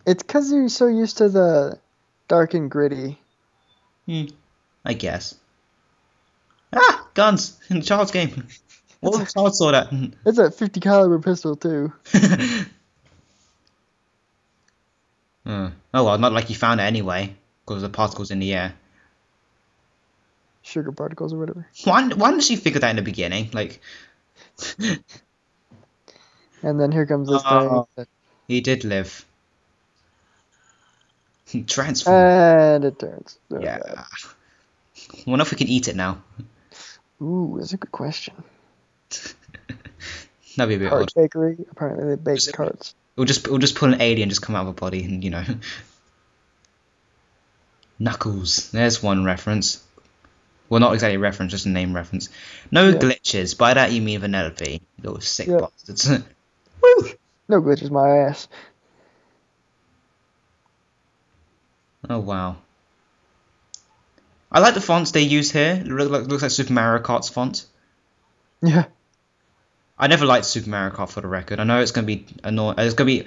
It's because you're so used to the dark and gritty. I guess. Ah! Guns! In the child's game. What was the child saw that? It's a 50 caliber pistol too. Oh well, not like you found it anyway, because the particles in the air. Sugar particles or whatever. Why didn't she figure that in the beginning? Like. And then here comes this thing. He did live. Transform. And it turns. Oh, yeah. I wonder if we can eat it now. Ooh, that's a good question. That'd be a bit Cart odd. bakery. Apparently they bake carts. We'll just pull an alien just come out of a body and you know. Knuckles. There's one reference. Well, not exactly a reference, just a name reference. No glitches. By that you mean Vanellope. Little sick bastards. Woo! No glitches, my ass. Oh wow. I like the fonts they use here. It looks like Super Mario Kart's font. Yeah. I never liked Super Mario Kart, for the record. I know it's going to be annoying. It's going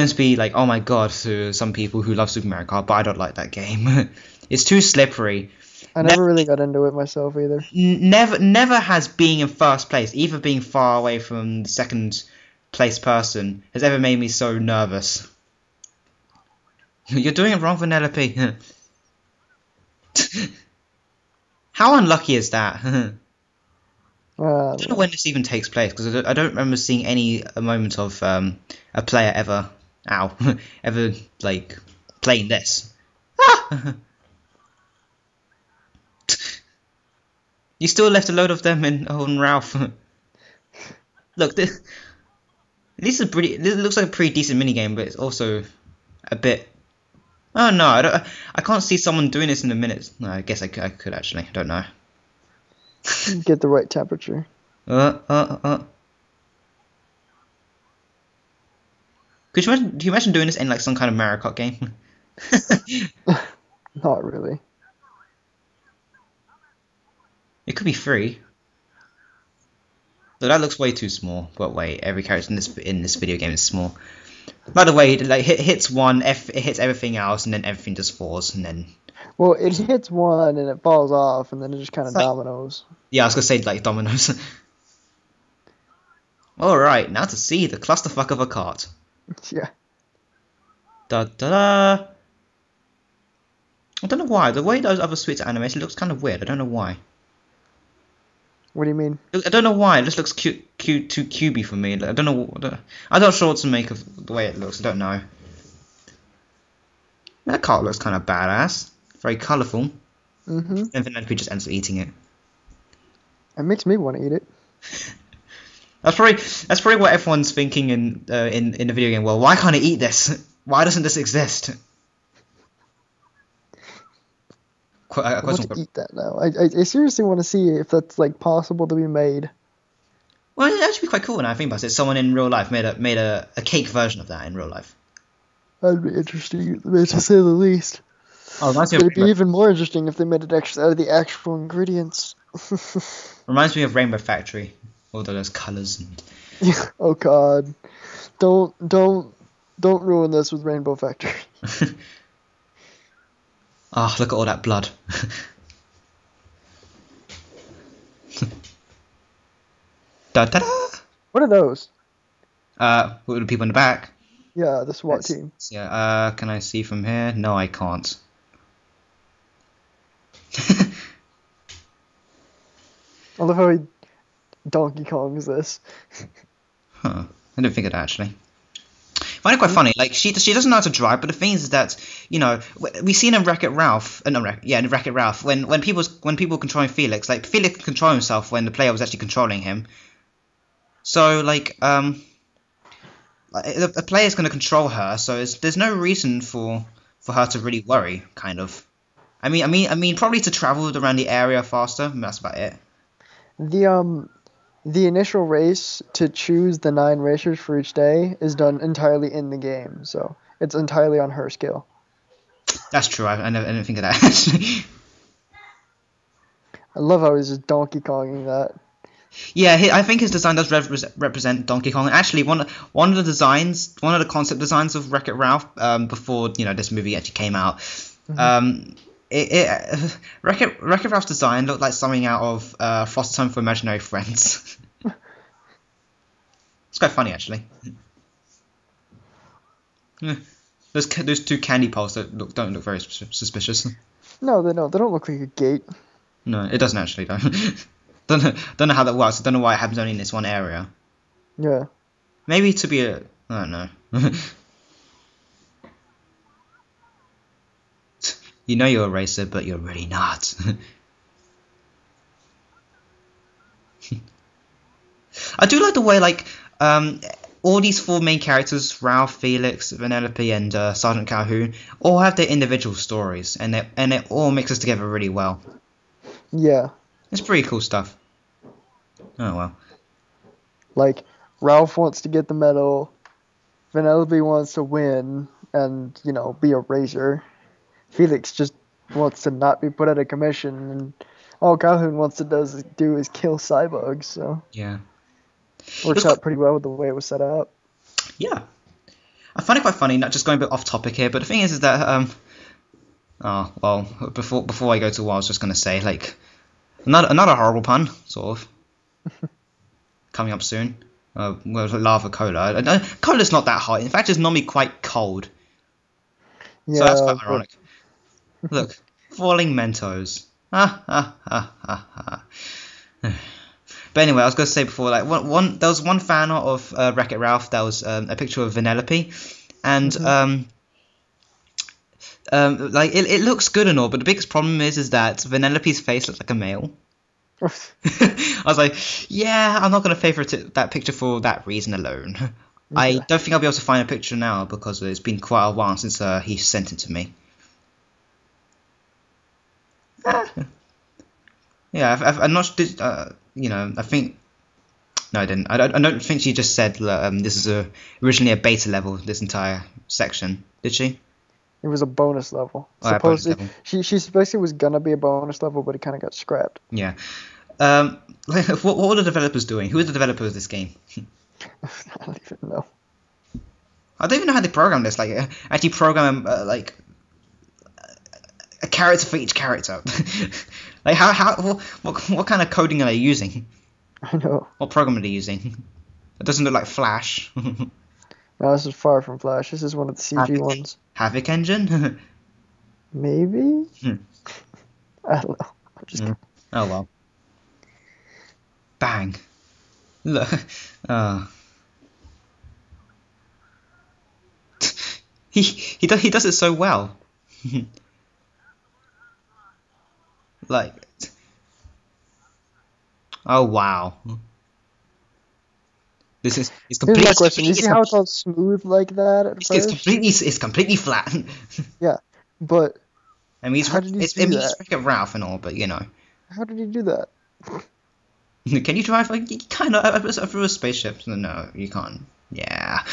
to be like, oh my god, to some people who love Super Mario Kart, but I don't like that game. It's too slippery. I never really got into it myself either. Never has being in first place, either being far away from the second place person, has ever made me so nervous. You're doing it wrong, Vanellope. How unlucky is that? I don't know when this even takes place, because I don't remember seeing any moment of a player ever like playing this. Ah! You still left a load of them on Ralph. Look, this looks like a pretty decent minigame, but it's also a bit. Oh no, I can't see someone doing this in a minute. No, I guess I could actually. I don't know. Get the right temperature. Could do you imagine doing this in like some kind of Mario Kart game? Not really. It could be free. But that looks way too small. But wait, every character in this video game is small. By the way, like hits one, it hits everything else, and then everything just falls, and then. Well, it hits one and it falls off, and then it just kind of dominoes. Yeah, I was gonna say like dominoes. All right, now to see the clusterfuck of a cart. Yeah. Da da da. I don't know why. The way those other Sweets animation looks kind of weird. I don't know why. What do you mean? I don't know why. It just looks too cubey for me. I don't know. I'm not sure what to make of the way it looks. I don't know. That cart looks kind of badass. Very colourful. Mm-hmm. And then we just ends up eating it. It makes me want to eat it. That's probably what everyone's thinking in the video game. Well, why can't I eat this? Why doesn't this exist? I want to eat that now. I seriously want to see if that's like possible to be made. Well, it'd actually be quite cool when I think about it. Someone in real life made a cake version of that in real life. That'd be interesting, to say the least. Oh, it'd be even more interesting if they made it actually out of the actual ingredients. Reminds me of Rainbow Factory. All those colours and. Oh God! Don't ruin this with Rainbow Factory. Oh, look at all that blood. Da da da. What are those? What are the people in the back? Yeah, the SWAT team. Yeah. Can I see from here? No, I can't. I love how he Donkey Kongs this. Huh. I didn't think of that actually. I find it quite funny. Like she doesn't know how to drive, but the thing is that we've seen in Wreck-It Ralph, in Wreck-It Ralph, when people controlling Felix, like Felix could control himself when the player was actually controlling him. So like the player's going to control her, so there's no reason for her to really worry, kind of. I mean, probably to travel around the area faster. That's about it. The initial race to choose the 9 racers for each day is done entirely in the game, so it's entirely on her skill. That's true. I didn't think of that actually. I love how he's just Donkey Konging that. Yeah, I think his design does represent Donkey Kong. Actually, one of the concept designs of Wreck-It Ralph, before this movie actually came out, Wreck-It Ralph's design looked like something out of Frosted Time for Imaginary Friends. It's quite funny actually. Those 2 candy poles don't look very suspicious. No, they don't. They don't look like a gate. No, it doesn't actually though. Don't know how that works. I don't know why it happens only in this one area. Yeah. Maybe to be I don't know. You know you're a racer, but you're really not. I do like the way all these 4 main characters, Ralph, Felix, Vanellope, and Sergeant Calhoun, all have their individual stories, and it all mixes together really well. Yeah. It's pretty cool stuff. Oh well. Like, Ralph wants to get the medal, Vanellope wants to win and, be a racer. Felix just wants to not be put out of commission, and all Calhoun wants to do is kill cyborgs, so. Yeah. Works out pretty well with the way it was set up. Yeah. I find it quite funny, not just going a bit off topic here, but the thing is that, before I go to what I was just going to say, another horrible pun, sort of, coming up soon. Lava Cola. Cola's not that hot. In fact, it's normally quite cold. Yeah, so that's quite ironic. Look, falling Mentos. But anyway, I was going to say before, there was one fan art of Wreck-It Ralph that was a picture of Vanellope, and like it looks good and all, but the biggest problem is that Vanellope's face looks like a male. I was like, yeah, I'm not gonna favorite that picture for that reason alone. I don't think I'll be able to find a picture now because it's been quite a while since he sent it to me. Yeah, I'm not. You know, I think. No, I didn't. I don't think she just said this is originally a beta level. This entire section, did she? It was a bonus level. Oh, Supposedly, bonus she level. supposedly was gonna be a bonus level, but it kind of got scrapped. Yeah. What were the developers doing? Who is the developer of this game? I don't even know. I don't even know how they program this. Like, actually program like a character for each character. Like, what kind of coding are they using? I know. What program are they using? It doesn't look like Flash. No, this is far from Flash. This is one of the CG ones. Havoc Engine? Maybe? I don't know. I'm just kidding. Oh well. Bang. Look. He does it so well. Like. Oh wow. This is it's completely. Here's my question: you see how it's all smooth like that at first? It's completely flat. Yeah, but I mean, how did he do it's that? Wreck-It Ralph and all, but you know. How did he do that? Can you drive? You kind of through a spaceship? No, you can't. Yeah.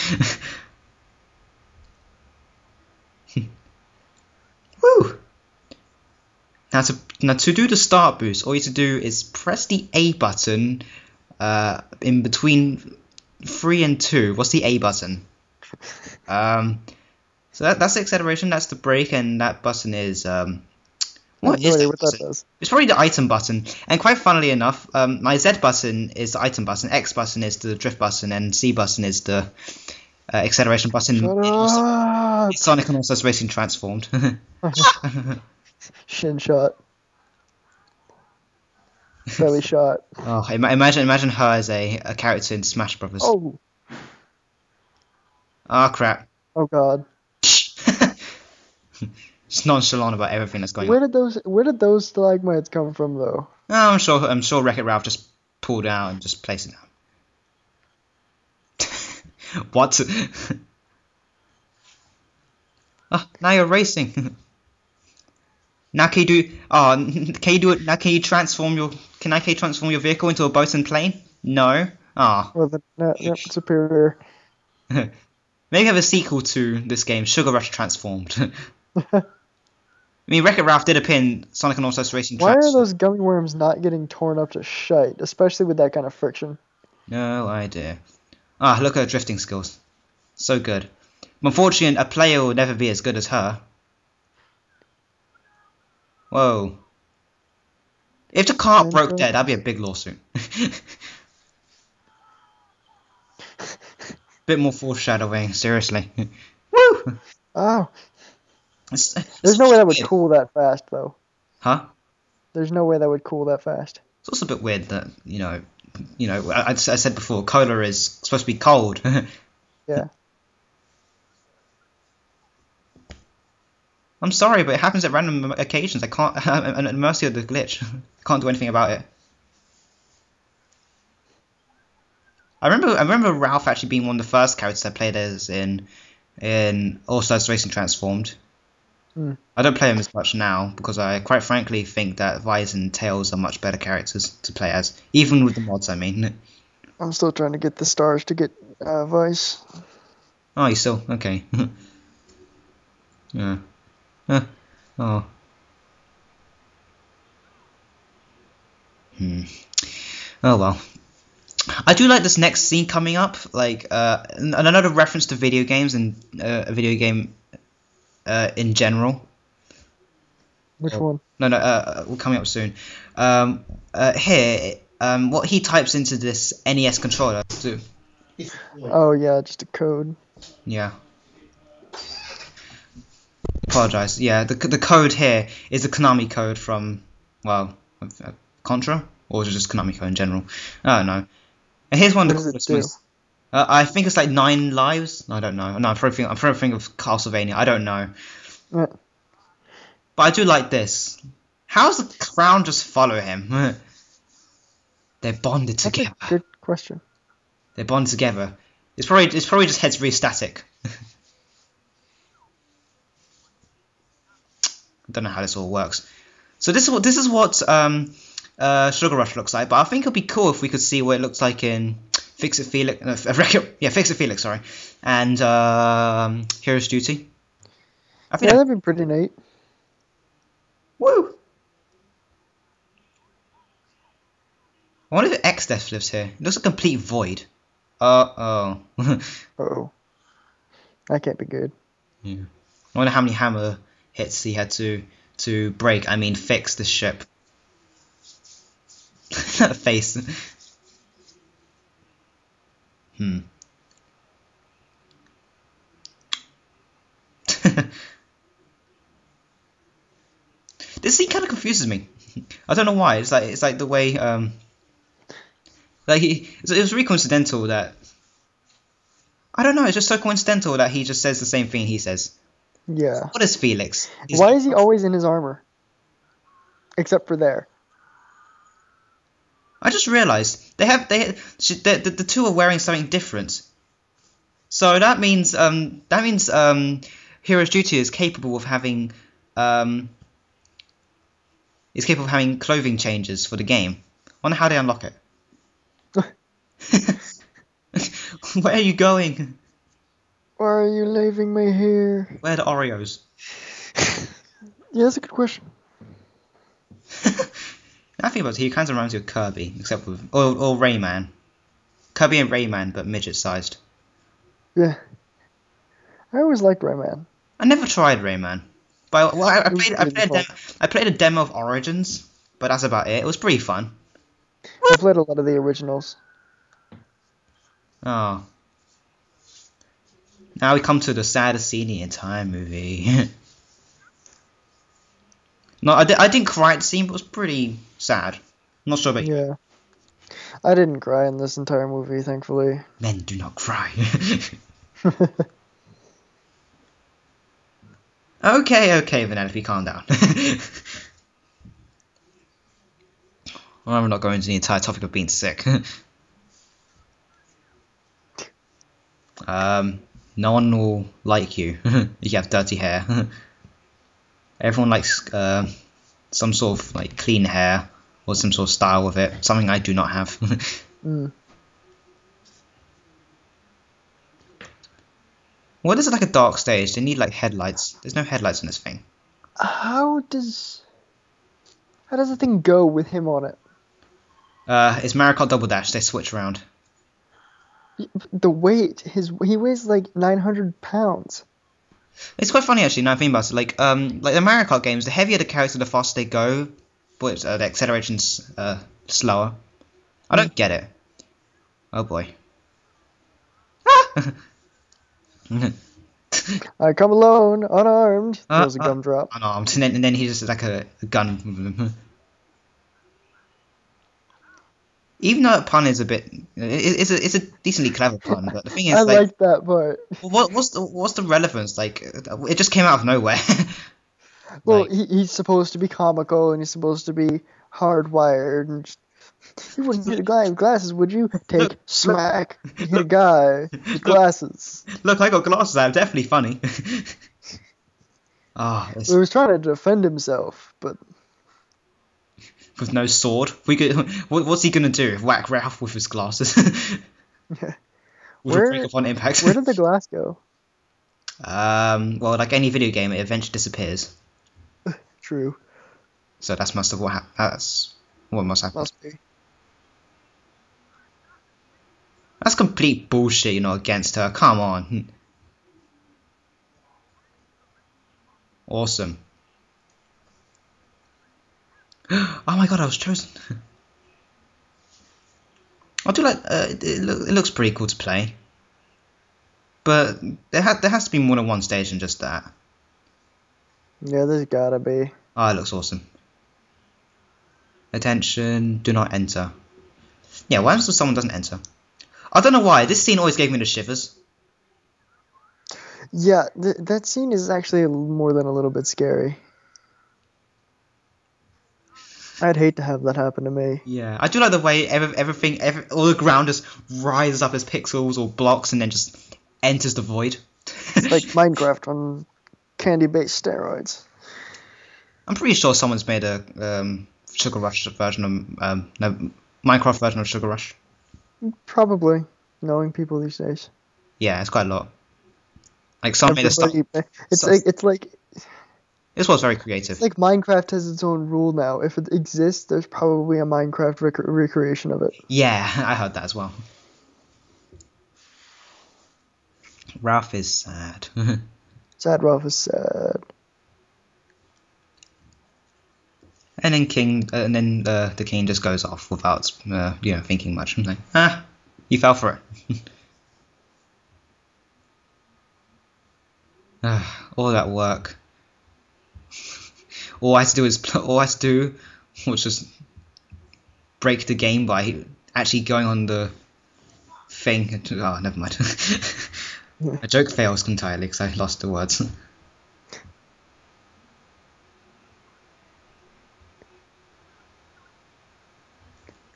Woo! Now to do the start boost, all you have to do is press the A button in between 3 and 2. What's the A button? So that's the acceleration, that's the brake, and that button is what is that button? It's probably the item button. And quite funnily enough, my Z button is the item button, X button is the drift button, and C button is the acceleration button. Shut up! Sonic and also Racing transformed. Shin shot. Belly shot. Oh, imagine her as a character in Smash Brothers. Oh. Oh crap. Oh god. Just nonchalant about everything that's going on. Where did those stalagmites come from though? Oh, I'm sure Wreck-It Ralph just pulled out and just placed it down. What? Oh, now you're racing. Now can you do it? Now can you transform your vehicle into a boat and plane? No. Ah. Well, yep, superior. Maybe have a sequel to this game, Sugar Rush Transformed. I mean, Wreck-It Ralph did appear in Sonic and All-Stars Racing. Why are those gummy worms not getting torn up to shite, especially with that kind of friction? No idea. Ah, look at her drifting skills. So good. Unfortunately, a player will never be as good as her. Whoa. If the car broke dead, that'd be a big lawsuit. Bit more foreshadowing, seriously. Woo! Oh. There's no way that would cool that fast, though. Huh? There's no way that would cool that fast. It's also a bit weird that, you know, I said before, cola is supposed to be cold. Yeah. I'm sorry, but it happens at random occasions. I can't. I'm at the mercy of the glitch. I can't do anything about it. I remember Ralph actually being one of the first characters I played as in All Stars Racing Transformed. I don't play him as much now because I quite frankly think that Vice and Tails are much better characters to play as, even with the mods. I mean. I'm still trying to get the stars to get Vice. Oh, you still okay? Yeah. Oh. Oh well. I do like this next scene coming up, like another reference to video games and a video game in general. Which one? No, we're coming up soon. Here, what he types into this NES controller. Oh yeah, just a code. Yeah. Apologize. Yeah, the code here is the Konami code from, well, Contra, or is it just Konami code in general? I don't know. And here's one of the coolest ones. I think it's like 9 lives. I don't know. No, I'm probably thinking of Castlevania. I don't know. But I do like this. How's the crown just follow him? They're bonded together. That's a good question. They're bonded together. It's probably just head's really static. I don't know how this all works. So this is what Sugar Rush looks like. But I think it'd be cool if we could see what it looks like in Fix It Felix. Fix It Felix. Sorry, and Hero's Duty. I think that'd be pretty neat. Woo! I wonder if X-Death lives here. It looks a complete void. Oh. Oh. That can't be good. Yeah. I wonder how many hammer hits he had to fix the ship. That face. This scene kind of confuses me. I don't know why. It's like the way it was really coincidental that I don't know. It's just so coincidental that he just says the same thing he says. Yeah. What is Felix? Why is he always in his armor? Except for there. I just realized the two are wearing something different. So that means Hero's Duty is capable of having clothing changes for the game. I wonder how they unlock it. Where are you going? Why are you leaving me here? Where are the Oreos? Yeah, that's a good question. I think about it, he kind of reminds me of Kirby, except with or Rayman. Kirby and Rayman, but midget sized. Yeah. I always liked Rayman. I never tried Rayman. But I played a demo of Origins, but that's about it. It was pretty fun. I played a lot of the originals. Oh. Now we come to the saddest scene in the entire movie. No, I didn't cry at the scene, but it was pretty sad. I'm not sure about you. Yeah. I didn't cry in this entire movie, thankfully. Men do not cry. Okay, Vanellope, calm down. Well, I'm not going into the entire topic of being sick. No one will like you if you have dirty hair. Everyone likes some sort of like clean hair or some sort of style with it. Something I do not have. What is it, like a dark stage? They need like headlights. There's no headlights in this thing. How does the thing go with him on it? It's Mario Kart Double Dash. They switch around. The weight, he weighs like 900 pounds. It's quite funny actually. Now I think about it, like the Mario Kart games, the heavier the character, the faster they go, but the acceleration's slower. I don't get it. Oh boy. I come alone, unarmed. Throws a gumdrop. Unarmed, and then he just like a gun. Even though that pun is a bit, it's a decently clever pun, but the thing is, I like that part. What's the relevance? Like, it just came out of nowhere. Well, he's supposed to be comical and he's supposed to be hardwired, and just, you wouldn't hit a guy with glasses, would you? Smack, hit a guy with glasses. Look, I got glasses. I'm definitely funny. He was trying to defend himself, but. With no sword, what's he gonna do? Whack Ralph with his glasses? Yeah. With a break upon impact. Where did the glass go? Well, like any video game, it eventually disappears. True. So that's what must happen. Must be. That's complete bullshit. You're not against her. Come on. Awesome. Oh my god, I was chosen. I do like it looks pretty cool to play, but there has to be more than one stage than just that. Yeah, there's gotta be. Oh, it looks awesome. Attention, do not enter. Yeah, why if someone doesn't enter? I don't know why. This scene always gave me the shivers. Yeah, that scene is actually more than a little bit scary. I'd hate to have that happen to me. Yeah, I do like the way all the ground just rises up as pixels or blocks and then just enters the void. It's like Minecraft on candy-based steroids. I'm pretty sure someone's made a Sugar Rush version of no, Minecraft version of Sugar Rush. Probably, knowing people these days. Yeah, it's quite a lot. Like someone made a stuff. It's like This was very creative. It's like Minecraft has its own rule now. If it exists, there's probably a Minecraft recreation of it. Yeah, I heard that as well. Ralph is sad. Sad Ralph is sad. And then the king just goes off without thinking much. I'm like, you fell for it. All that work. All I had to do was just break the game by actually going on the thing. Oh, never mind. A joke fails entirely because I lost the words.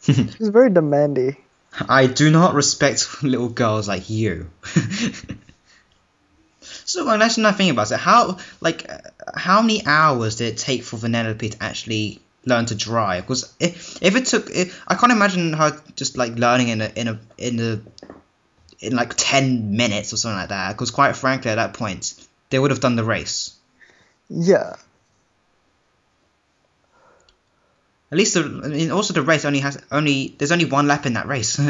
He's very demanding. I do not respect little girls like you. So actually, now thinking about it, how many hours did it take for Vanellope to actually learn to drive? Because if it took, I can't imagine her just like learning in like 10 minutes or something like that. Because quite frankly, at that point, they would have done the race. Yeah. At least also the race there's only one lap in that race.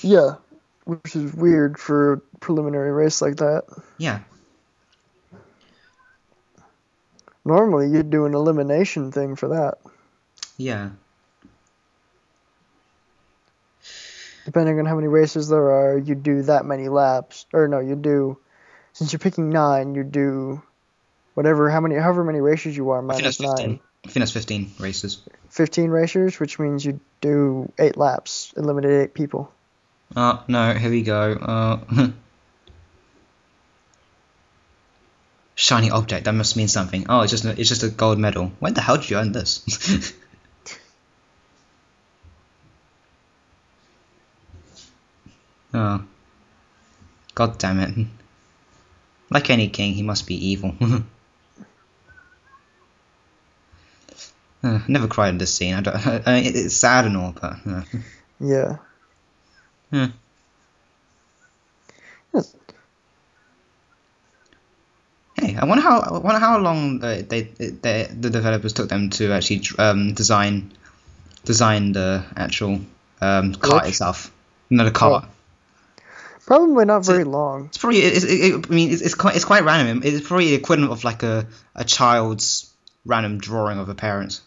Yeah, which is weird for a preliminary race like that. Yeah. Normally, you'd do an elimination thing for that. Yeah. Depending on how many races there are, you do that many laps. Or no, you do. Since you're picking 9, you do however many races you are minus 9. I think that's 15 races. 15 racers, which means you do 8 laps, eliminate 8 people. Oh no! Here we go. Shiny object. That must mean something. Oh, it's just a gold medal. When the hell did you earn this? Oh. God damn it. Like any king, he must be evil. Never cried in this scene. It's sad and all, but... Yeah. Hmm. Hey, I wonder how long the developers took them to actually design the actual cart itself. No, the cart. Probably not very long. It's probably it's quite random. It's probably the equivalent of like a child's random drawing of their parents.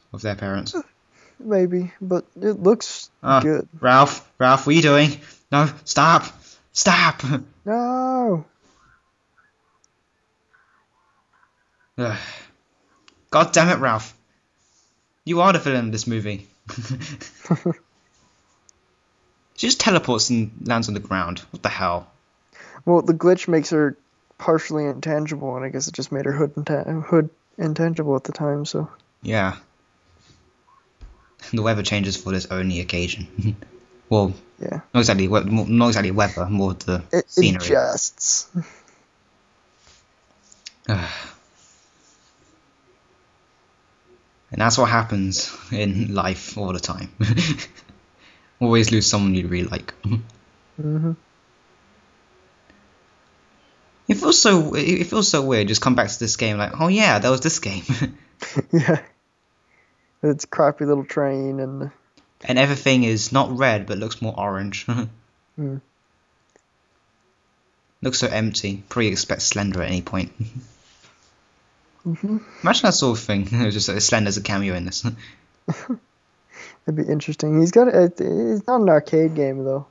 Maybe, but it looks good. Ralph, what are you doing? No, stop! No. God damn it, Ralph! You are the villain of this movie. She just teleports and lands on the ground. What the hell? Well, the glitch makes her partially intangible, and I guess it just made her hood intangible at the time. So. Yeah. The weather changes for this only occasion. Well, yeah. Not exactly weather, more the scenery. It adjusts. And that's what happens in life all the time. Always lose someone you really like. Mm-hmm. It feels so weird. Just come back to this game like, oh yeah, that was this game. Yeah. It's crappy little train and everything is not red but looks more orange. Looks so empty. Probably expect Slender at any point. Mm-hmm. Imagine that sort of thing. It was just Slender's a cameo in this. It'd be interesting. It's not an arcade game though.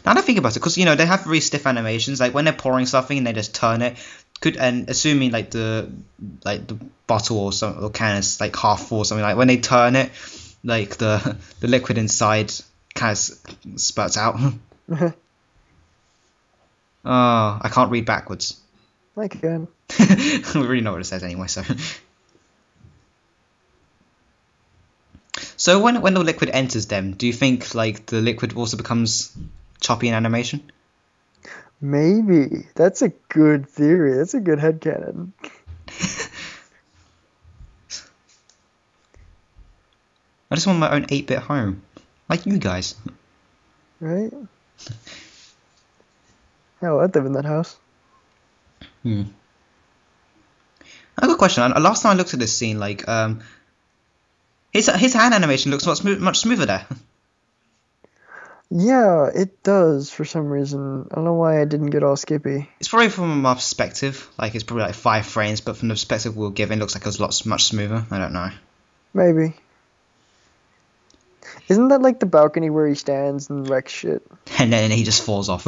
Now that I think about it, because they have very stiff animations. Like when they're pouring something and they just turn it, and assuming like the bottle or can is like half full or something, like when they turn it, like the liquid inside kind of spurts out. Oh, I can't read backwards. I can. I don't really know what it says anyway, so. So when the liquid enters them, do you think like the liquid also becomes choppy in animation? Maybe. That's a good theory. That's a good headcanon. I just want my own 8-bit home, like you guys. Right? Hell, I'd live in that house. I have a question. Last time I looked at this scene, like his hand animation looks much smoother there. Yeah, it does for some reason. I don't know why I didn't get all skippy. It's probably from my perspective, like it's probably like 5 frames, but from the perspective we're given, it looks like it was much smoother. I don't know. Maybe. Isn't that like the balcony where he stands and wrecks shit? And then he just falls off.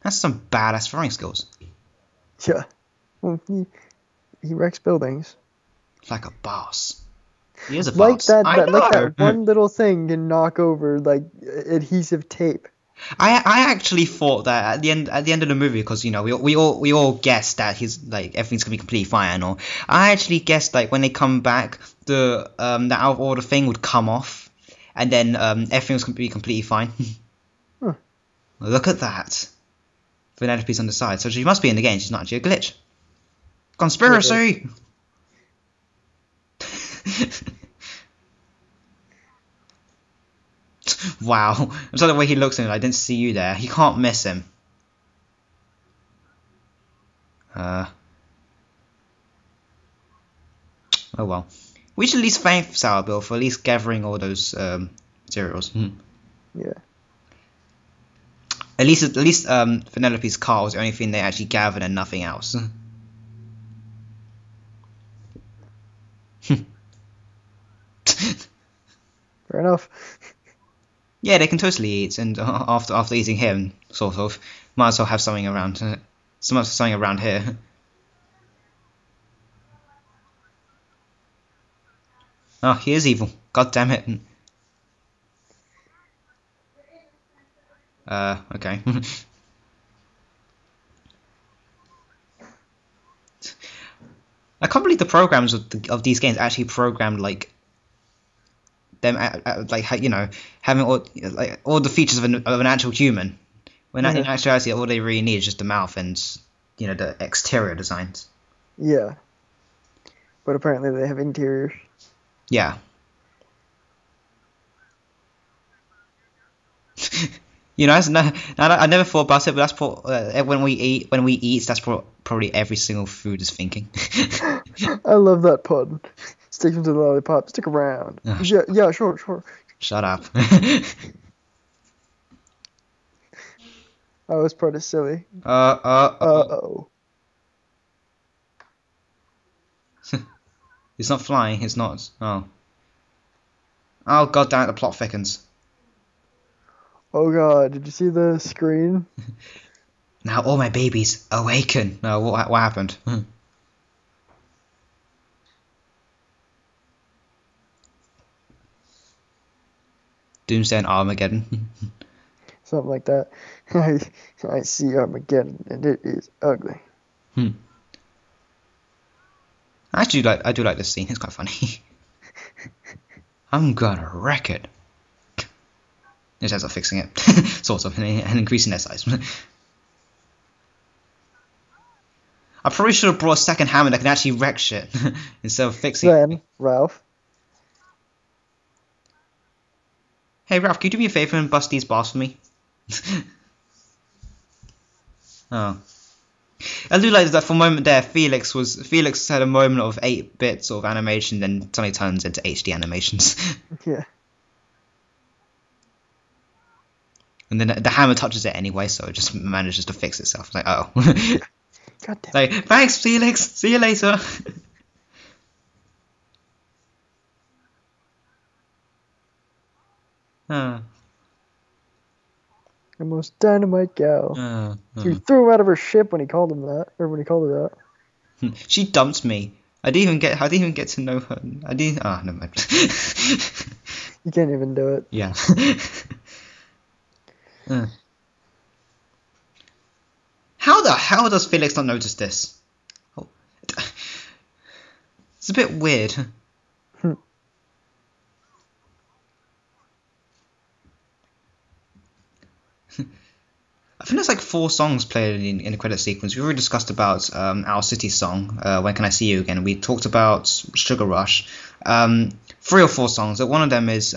That's some badass throwing skills. Yeah. Well, he wrecks buildings. Like a boss. He is a Like boss. that one little thing can knock over like adhesive tape. I actually thought that at the end of the movie, because you know we all guessed that he's like everything's gonna be completely fine and all. I actually guessed like when they come back, the out of order thing would come off, and then everything was gonna be completely fine. Huh. Look at that. Vanellope's on the side, so she must be in the game. She's not actually a glitch. Conspiracy. Wow. I saw the way he looks at him. I didn't see you there. You can't miss him. Oh well. We should at least thank Sour Bill for at least gathering all those materials. Yeah. At least Vanellope's car was the only thing they actually gathered and nothing else. Fair enough. Yeah, they can totally eat, and after eating him, sort of, might as well have something around here. Oh, he is evil. God damn it. Okay. I can't believe the programs of these games actually programmed like them like you know having all the features of an actual human, when in actuality all they really need is just the mouth and you know the exterior designs. Yeah. But apparently they have interiors. Yeah. You know, I never thought about it, but that's when we eat, that's probably every single food is thinking. I love that pun. Stick him to the lollipop. Stick around. Yeah, sure. Shut up. Oh, this part is silly. Uh-oh. It's not flying. It's not. Oh. Oh god damn it! The plot thickens. Oh god! Did you see the screen? Now all my babies awaken. No, what happened? Doomsday and Armageddon. Something like that. I see Armageddon, and it is ugly. I do like this scene. It's quite funny. I'm gonna wreck it. It ends up fixing it, sort of, and increasing their size. I probably should have brought a second hammer that can actually wreck shit instead of fixing. Then, Ralph. Hey Ralph, can you do me a favor and bust these bars for me? Oh. I do like that for a moment there. Felix had a moment of 8-bit sort of animation, then suddenly turns into HD animations. Yeah. And then the hammer touches it anyway, so it just manages to fix itself. Like, oh. God damn. Like, thanks, Felix. See you later. The most dynamite gal. He threw him out of her ship when he called him that, or when he called her that. She dumped me. I didn't even get to know her. Never mind. You can't even do it. Yeah. How the hell does Felix not notice this? Oh. It's a bit weird. I think there's like 4 songs played in the credit sequence. We already discussed about Our City song, When Can I See You Again. We talked about Sugar Rush. 3 or 4 songs. One of them is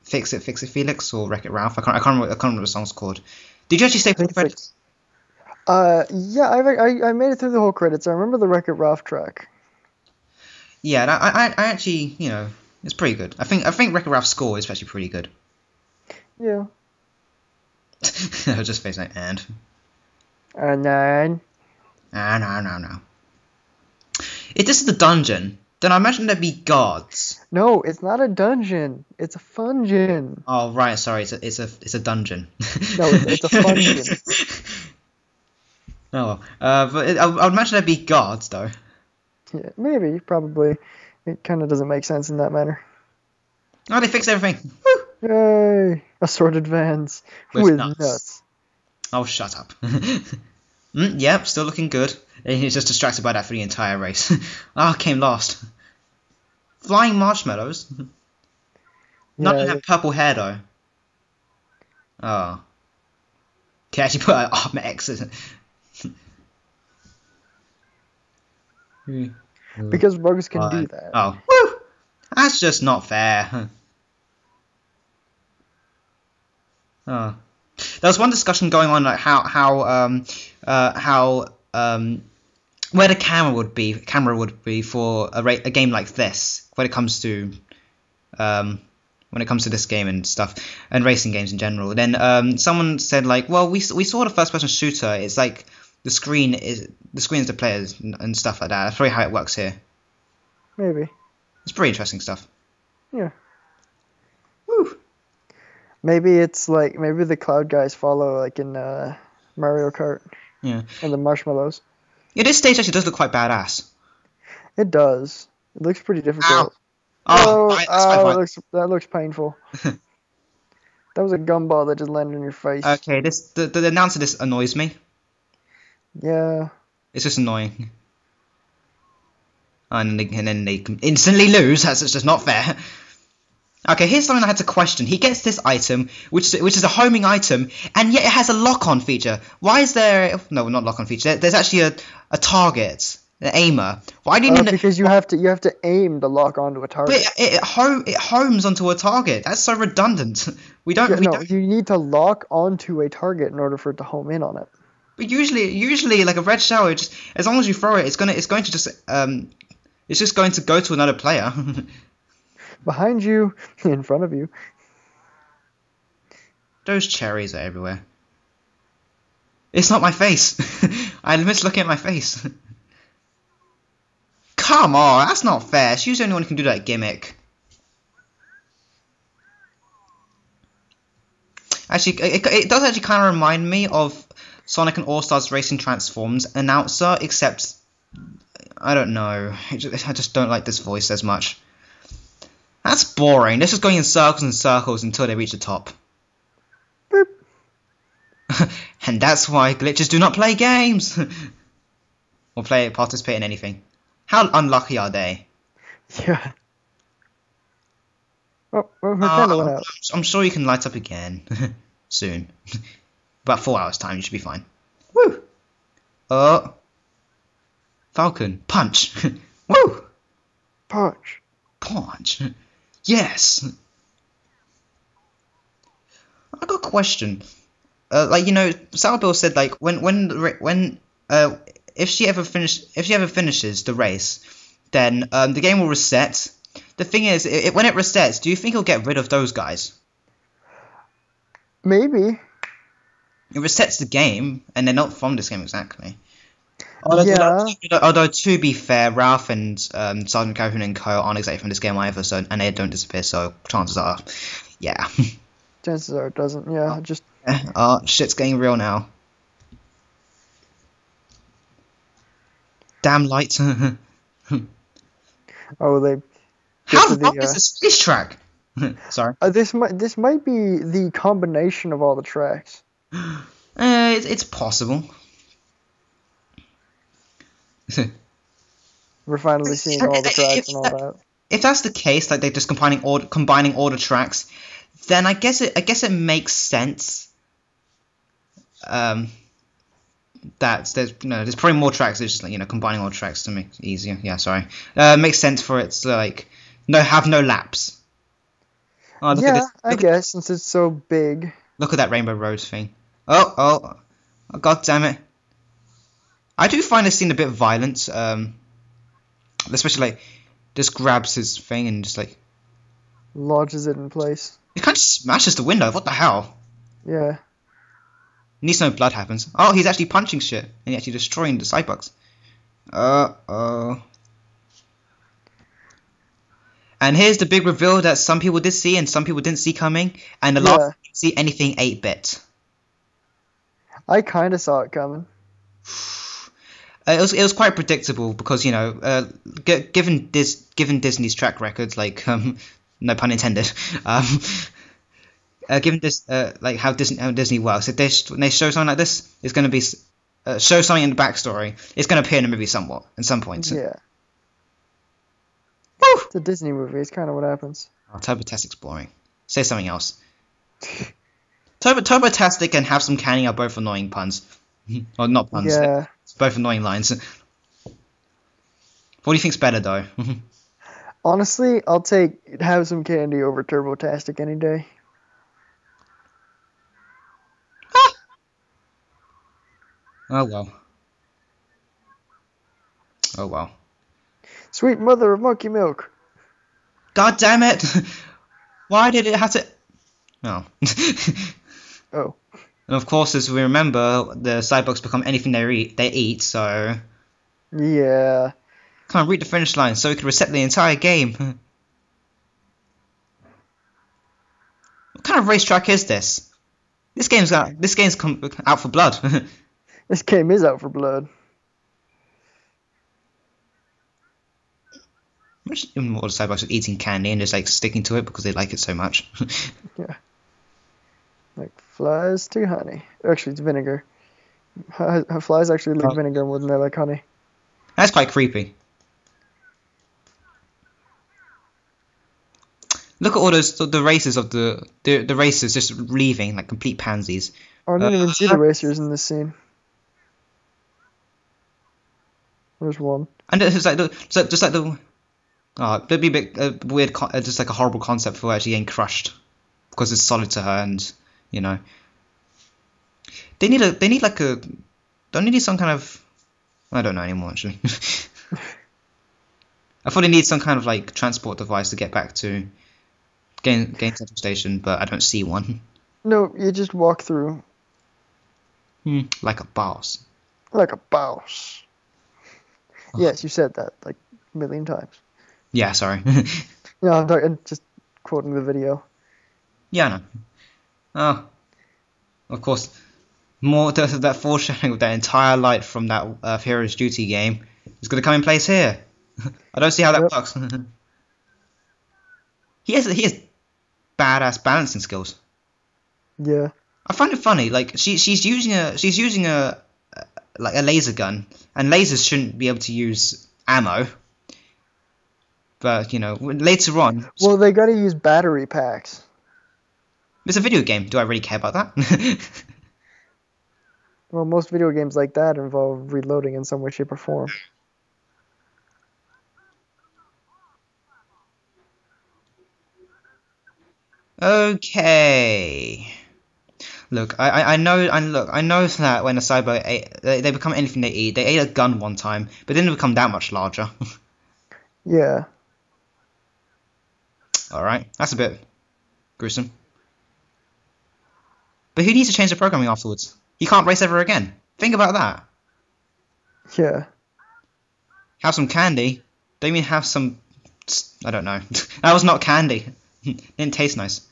Fix It Felix or Wreck It Ralph. I can't remember what the song's called. Did you actually stay for the credits? Yeah, I made it through the whole credits. I remember the Wreck It Ralph track. Yeah, I actually, you know, it's pretty good. I think Wreck It Ralph's score is actually pretty good. Yeah. I was just facing like, and. No. No. If this is the dungeon, then I imagine there'd be guards. No, it's not a dungeon. It's a fungin. Oh right, sorry, it's a dungeon. No, it's a fungin. Oh, but I would imagine there'd be guards though. Yeah, maybe, probably. It kind of doesn't make sense in that manner. Oh, they fixed everything. Woo! Yay! Assorted vans with nuts. Oh, shut up. Yep, still looking good. And he's just distracted by that for the entire race. Came last. Flying marshmallows. None of them have purple hair though. Oh. Can actually put an arm X. Because bugs can do that. Oh, woo! That's just not fair. Oh. There was one discussion going on like how where the camera would be for a game like this when it comes to this game and stuff and racing games in general. Then someone said like, well, we saw the first person shooter. It's like the screen is the players and stuff like that. That's probably how it works here. Maybe. It's pretty interesting stuff. Yeah. Woo. Maybe it's like the cloud guys follow like in Mario Kart. Yeah. And the marshmallows. Yeah, this stage actually does look quite badass. It does. It looks pretty difficult. That looks painful. That was a gumball that just landed in your face. Okay, the announcer this annoys me. Yeah. It's just annoying. And then they can instantly lose. That's just not fair. Okay, here's something I had to question. He gets this item, which is a homing item, and yet it has a lock-on feature. Why is there... No, not lock-on feature. There's actually a target, an aimer. Why do you need... Because you have to aim to lock onto a target. But it homes onto a target. That's so redundant. You need to lock onto a target in order for it to home in on it. But usually, like a red shell, just as long as you throw it, it's going to just it's just going to go to another player. Behind you, in front of you. Those cherries are everywhere. It's not my face. I miss looking at my face. Come on, that's not fair. She's the only one who can do that gimmick. Actually, it does actually kind of remind me of Sonic and All-Stars Racing Transforms announcer, except I don't know. I just don't like this voice as much. That's boring. They're just going in circles and circles until they reach the top. Boop. And that's why glitches do not play games. Or participate in anything. How unlucky are they? Yeah. Oh, her candle went out. I'm sure you can light up again. Soon. About 4 hours time, you should be fine. Woo! Falcon. Punch. Woo! Punch. Yes. I got a question. Sour Bill said like if she ever finishes the race, then the game will reset. The thing is, when it resets, do you think it'll get rid of those guys? Maybe. It resets the game, and they're not from this game exactly. Although to be fair, Ralph and Sergeant Calhoun and Co aren't exactly from this game either, and they don't disappear. So chances are, yeah. Chances are it doesn't. Yeah, just. Shit's getting real now. Damn lights. Oh, they. How long is the space track? Sorry. This might be the combination of all the tracks. It's possible. We're finally seeing all the tracks and all that. If that's the case, like they're just combining all the tracks, then I guess it makes sense. That there's probably more tracks. It's just like, combining all tracks to make it easier. Yeah, sorry. Makes sense for it to like have no laps. Oh, look at this. I guess since it's so big. Look at that Rainbow Road thing. Oh, god damn it. I do find this scene a bit violent. Especially like just grabs his thing and just like lodges it in place. It kind of smashes the window. What the hell? Yeah. Needs no blood happens. Oh, he's actually punching shit and he's actually destroying the sidebox. And here's the big reveal that some people did see and some people didn't see coming. And the last didn't see anything 8-bit. I kind of saw it coming. It was quite predictable because given Disney's track records, like no pun intended, given this like how Disney works, if they show something like this, it's going to be show something in the backstory. It's going to appear in the movie somewhat at some point. Yeah. Woo! It's a Disney movie. It's kind of what happens. Oh, Turbotastic's boring. Say something else. Turbotastic and Have Some Candy are both annoying puns. Or not puns. Yeah. It's both annoying lines. What do you think's better though? Honestly, I'll take Have Some Candy over Turbotastic any day. Oh well. Sweet mother of monkey milk. God damn it! Why did it have to? Oh. Oh. And of course, as we remember, the sidebox become anything they eat. So. Yeah. Can't reach the finish line, so we can reset the entire game. What kind of racetrack is this? This game's out for blood. This game is out for blood. Even more sidebox are eating candy and just like sticking to it because they like it so much. Yeah. Like flies to honey. Actually, it's vinegar. Flies actually like vinegar more than they like honey. That's quite creepy. Look at all the races of the racers just leaving like complete pansies. Oh, I didn't even see the racers in this scene. There's one. And it's like that'd be a bit weird, just like a horrible concept for actually getting crushed because it's solid to her, and they need some kind of, I don't know anymore actually. I thought they need some kind of like transport device to get back to Game Central Station, but I don't see one. No, you just walk through. Like a boss. Like a boss. Oh. Yes, you said that like a million times. Yeah, sorry. No, I'm just quoting the video. Yeah, I know. Oh, of course. More that foreshadowing of that entire light from that Hero's Duty game is going to come in place here. I don't see how that works. He has badass balancing skills. Yeah. I find it funny. Like she's using a like a laser gun, and lasers shouldn't be able to use ammo. But later on. Well, they got to use battery packs. It's a video game. Do I really care about that? Well, most video games like that involve reloading in some way, shape, or form. Okay. Look, I know that when a cyber they become anything they eat. They ate a gun one time, but then they become that much larger. Yeah. All right, that's a bit gruesome. But who needs to change the programming afterwards? He can't race ever again. Think about that. Yeah. Have some candy. Don't mean have some. I don't know. That was not candy. Didn't taste nice.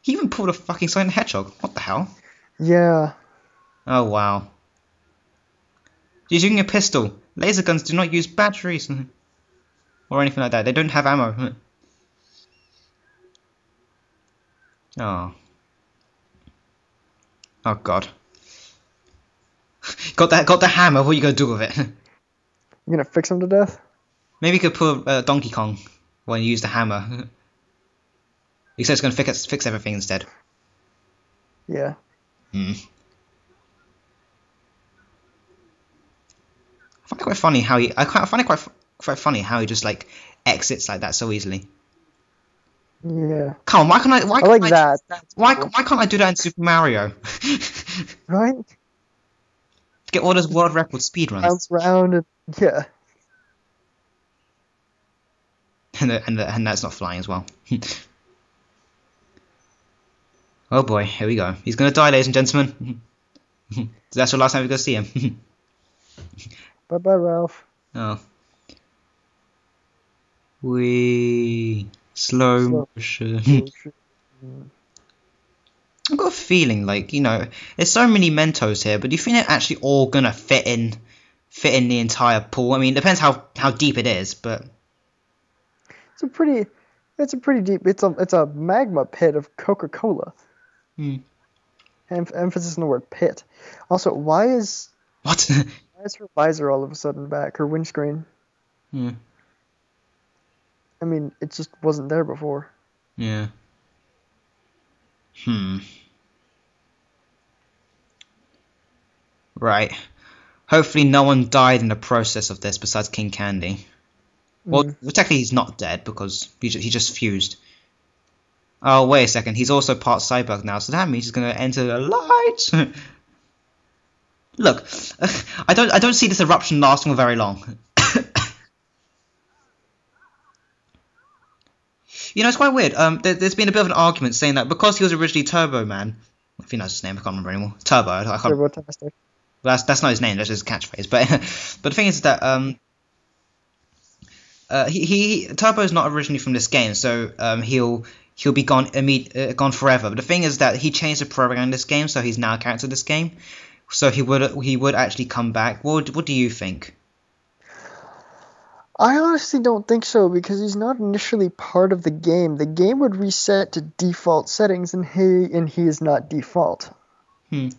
He even pulled a fucking Sonic the Hedgehog. What the hell? Yeah. Oh wow. He's using a pistol. Laser guns do not use batteries or anything like that. They don't have ammo. Oh. Oh god. Got the hammer. What are you gonna do with it? You gonna fix him to death? Maybe you could put Donkey Kong when you use the hammer. He said it's going to fix everything instead. Yeah. I find it quite funny how he. I find it quite funny how he just like exits like that so easily. Yeah. Come on, why can't I? Why I like can't that. Why can't I do that in Super Mario? Right? Get all those world record speedruns. Bounce around and yeah. And that's not flying as well. Oh boy, here we go. He's gonna die, ladies and gentlemen. That's the last time we're gonna see him. Bye bye, Ralph. Oh. Slow motion. I've got a feeling like, you know, there's so many Mentos here, but do you think they're actually all gonna fit in the entire pool? I mean, it depends how deep it is, but It's a pretty deep. It's a magma pit of Coca-Cola. Emphasis on the word pit. Also, why is her visor all of a sudden back? Her windscreen. I mean, it just wasn't there before. Yeah. Right. Hopefully no one died in the process of this besides King Candy. Well, technically he's not dead because he just fused. Oh, wait a second. He's also part cyborg now, so that means he's going to enter the light. Look, I don't see this eruption lasting very long. You know, it's quite weird. There's been a bit of an argument saying that because he was originally Turbo Man, I think that's his name. I can't remember anymore. Turbo. I can't. Turbo-tastic. Well, that's not his name. That's his catchphrase. But the thing is that Turbo's not originally from this game, so he'll be gone forever. But the thing is that he changed the program in this game, so he's now a character in this game. So he would actually come back. What do you think? I honestly don't think so, because he's not initially part of the game. The game would reset to default settings, and he is not default. I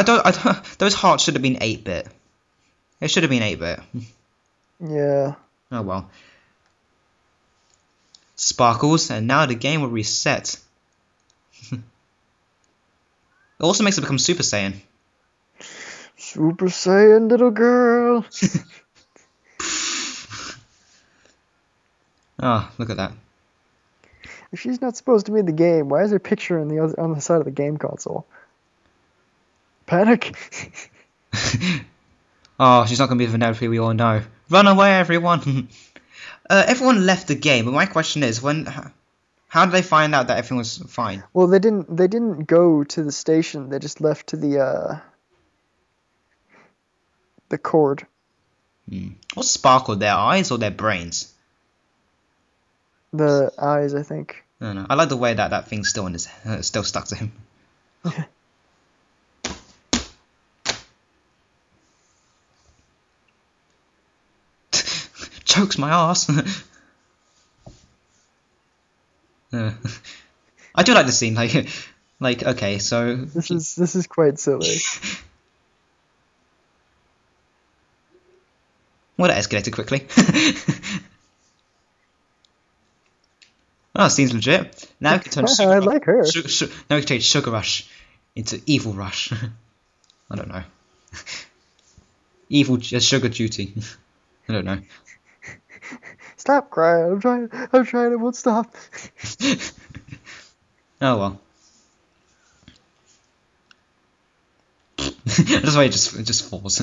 don't. Those hearts should have been 8-bit. It should have been 8-bit. Yeah. Oh well. Sparkles, and now the game will reset. It also makes it become Super Saiyan. Super Saiyan, little girl. Oh, look at that. If she's not supposed to be in the game, why is her picture on the side of the game console? Panic. Oh, she's not going to be the Vanellope we all know. Run away, everyone. Everyone left the game, but my question is, how did they find out that everything was fine? Well, they didn't go to the station. They just left to the cord. What sparkled, their eyes or their brains? The eyes, I think. I don't know. I like the way that thing's still in his still stuck to him. Chokes my ass. I do like the scene. Like okay, so this is quite silly. Well, that escalated quickly. Oh, seems legit. Now we can turn I like her. Now we can change Sugar Rush into Evil Rush. I don't know. Evil Sugar Duty. I don't know. Stop crying. I'm trying. It won't stop. Oh well. That's why it just falls.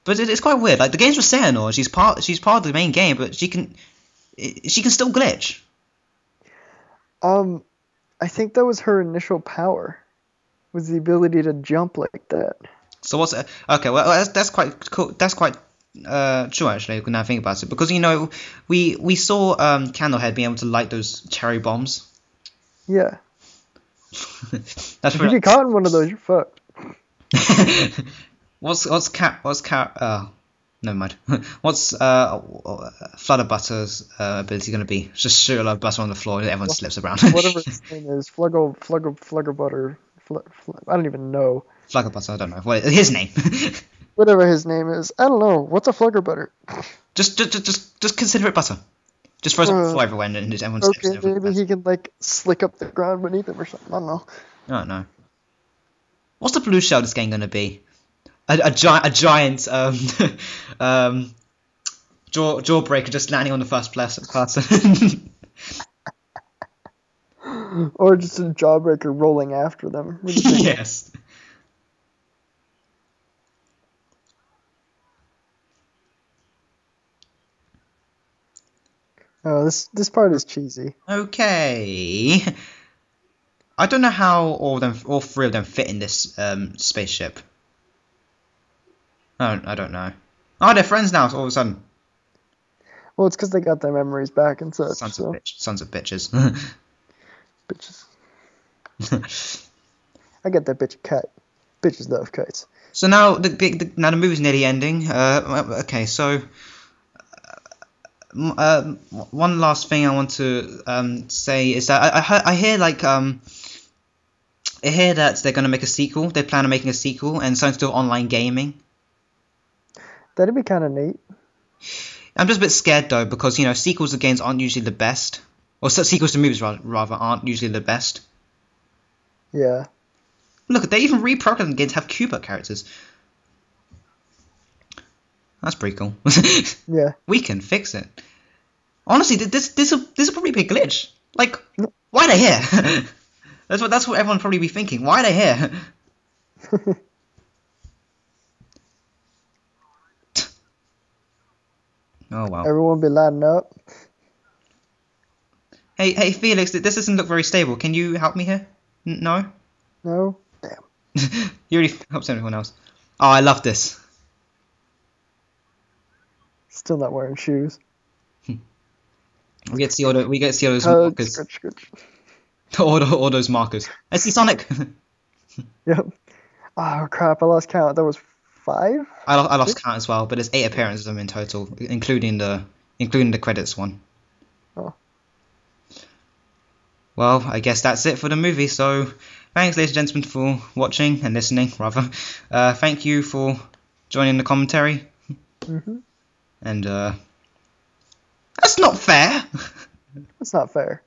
But it's quite weird. Like the game's with Xehanort, she's part of the main game, but she can still glitch. I think that was her initial power, was the ability to jump like that. So what's okay? Well, that's quite cool. That's quite true actually. Now I think about it, because you know we saw Candlehead being able to light those cherry bombs. Yeah. That's if you get caught in one of those, you're fucked. What's never mind. What's Flutterbutter's ability going to be? Just shoot a lot of butter on the floor and everyone slips around. Whatever his name is, Fluggerbutter. I don't even know. Fluggerbutter, I don't know. What his name? Whatever his name is. I don't know. What's a Fluggerbutter? just consider it butter. Just throws on the floor everywhere and just everyone steps Okay, maybe he can like slick up the ground beneath him or something. I don't know. I don't know. What's the blue shell this game gonna be? A giant jawbreaker just landing on the first person. Or just a jawbreaker rolling after them. Yes. Oh, this part is cheesy. Okay. I don't know how all three of them fit in this spaceship. I don't know. Oh, they're friends now all of a sudden. Well, it's because they got their memories back and such. Sons of bitches. Bitches. I get that bitch a kite. Bitches love kites. So now the movie's nearly ending. Okay, so one last thing I want to say is that I hear that they're going to make a sequel. They plan on making a sequel and something to do with online gaming. That'd be kind of neat. I'm just a bit scared though because sequels to games aren't usually the best, or sequels to movies rather aren't usually the best. Yeah. Look, they even reprogrammed games to have Cuba characters. That's pretty cool. Yeah. We can fix it. Honestly, this will probably be a glitch. Like, why are they here? That's what everyone probably be thinking. Why are they here? Oh well. Everyone be lining up. Hey Felix, this doesn't look very stable. Can you help me here? No? No? Damn. You already helped everyone else. Oh, I love this. Still not wearing shoes. We get to see all those markers. All those markers. I see Sonic. Yep. Oh crap! I lost count. That was 5. I lost count as well, but there's 8 appearances of them in total, including the credits one. Oh. Well, I guess that's it for the movie. So, thanks, ladies and gentlemen, for watching and listening. Rather, thank you for joining the commentary. Mm-hmm. And that's not fair. That's not fair.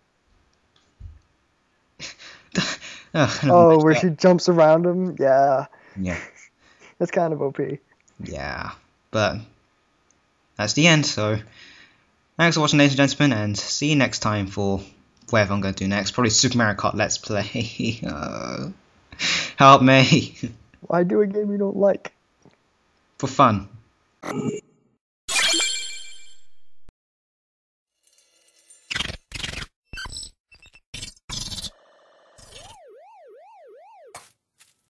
Oh, where she jumps around him? Yeah. Yeah. That's kind of OP. Yeah. But that's the end, so thanks for watching, ladies and gentlemen, and see you next time for whatever I'm going to do next. Probably Super Mario Kart Let's Play. Help me. Why do a game you don't like? For fun.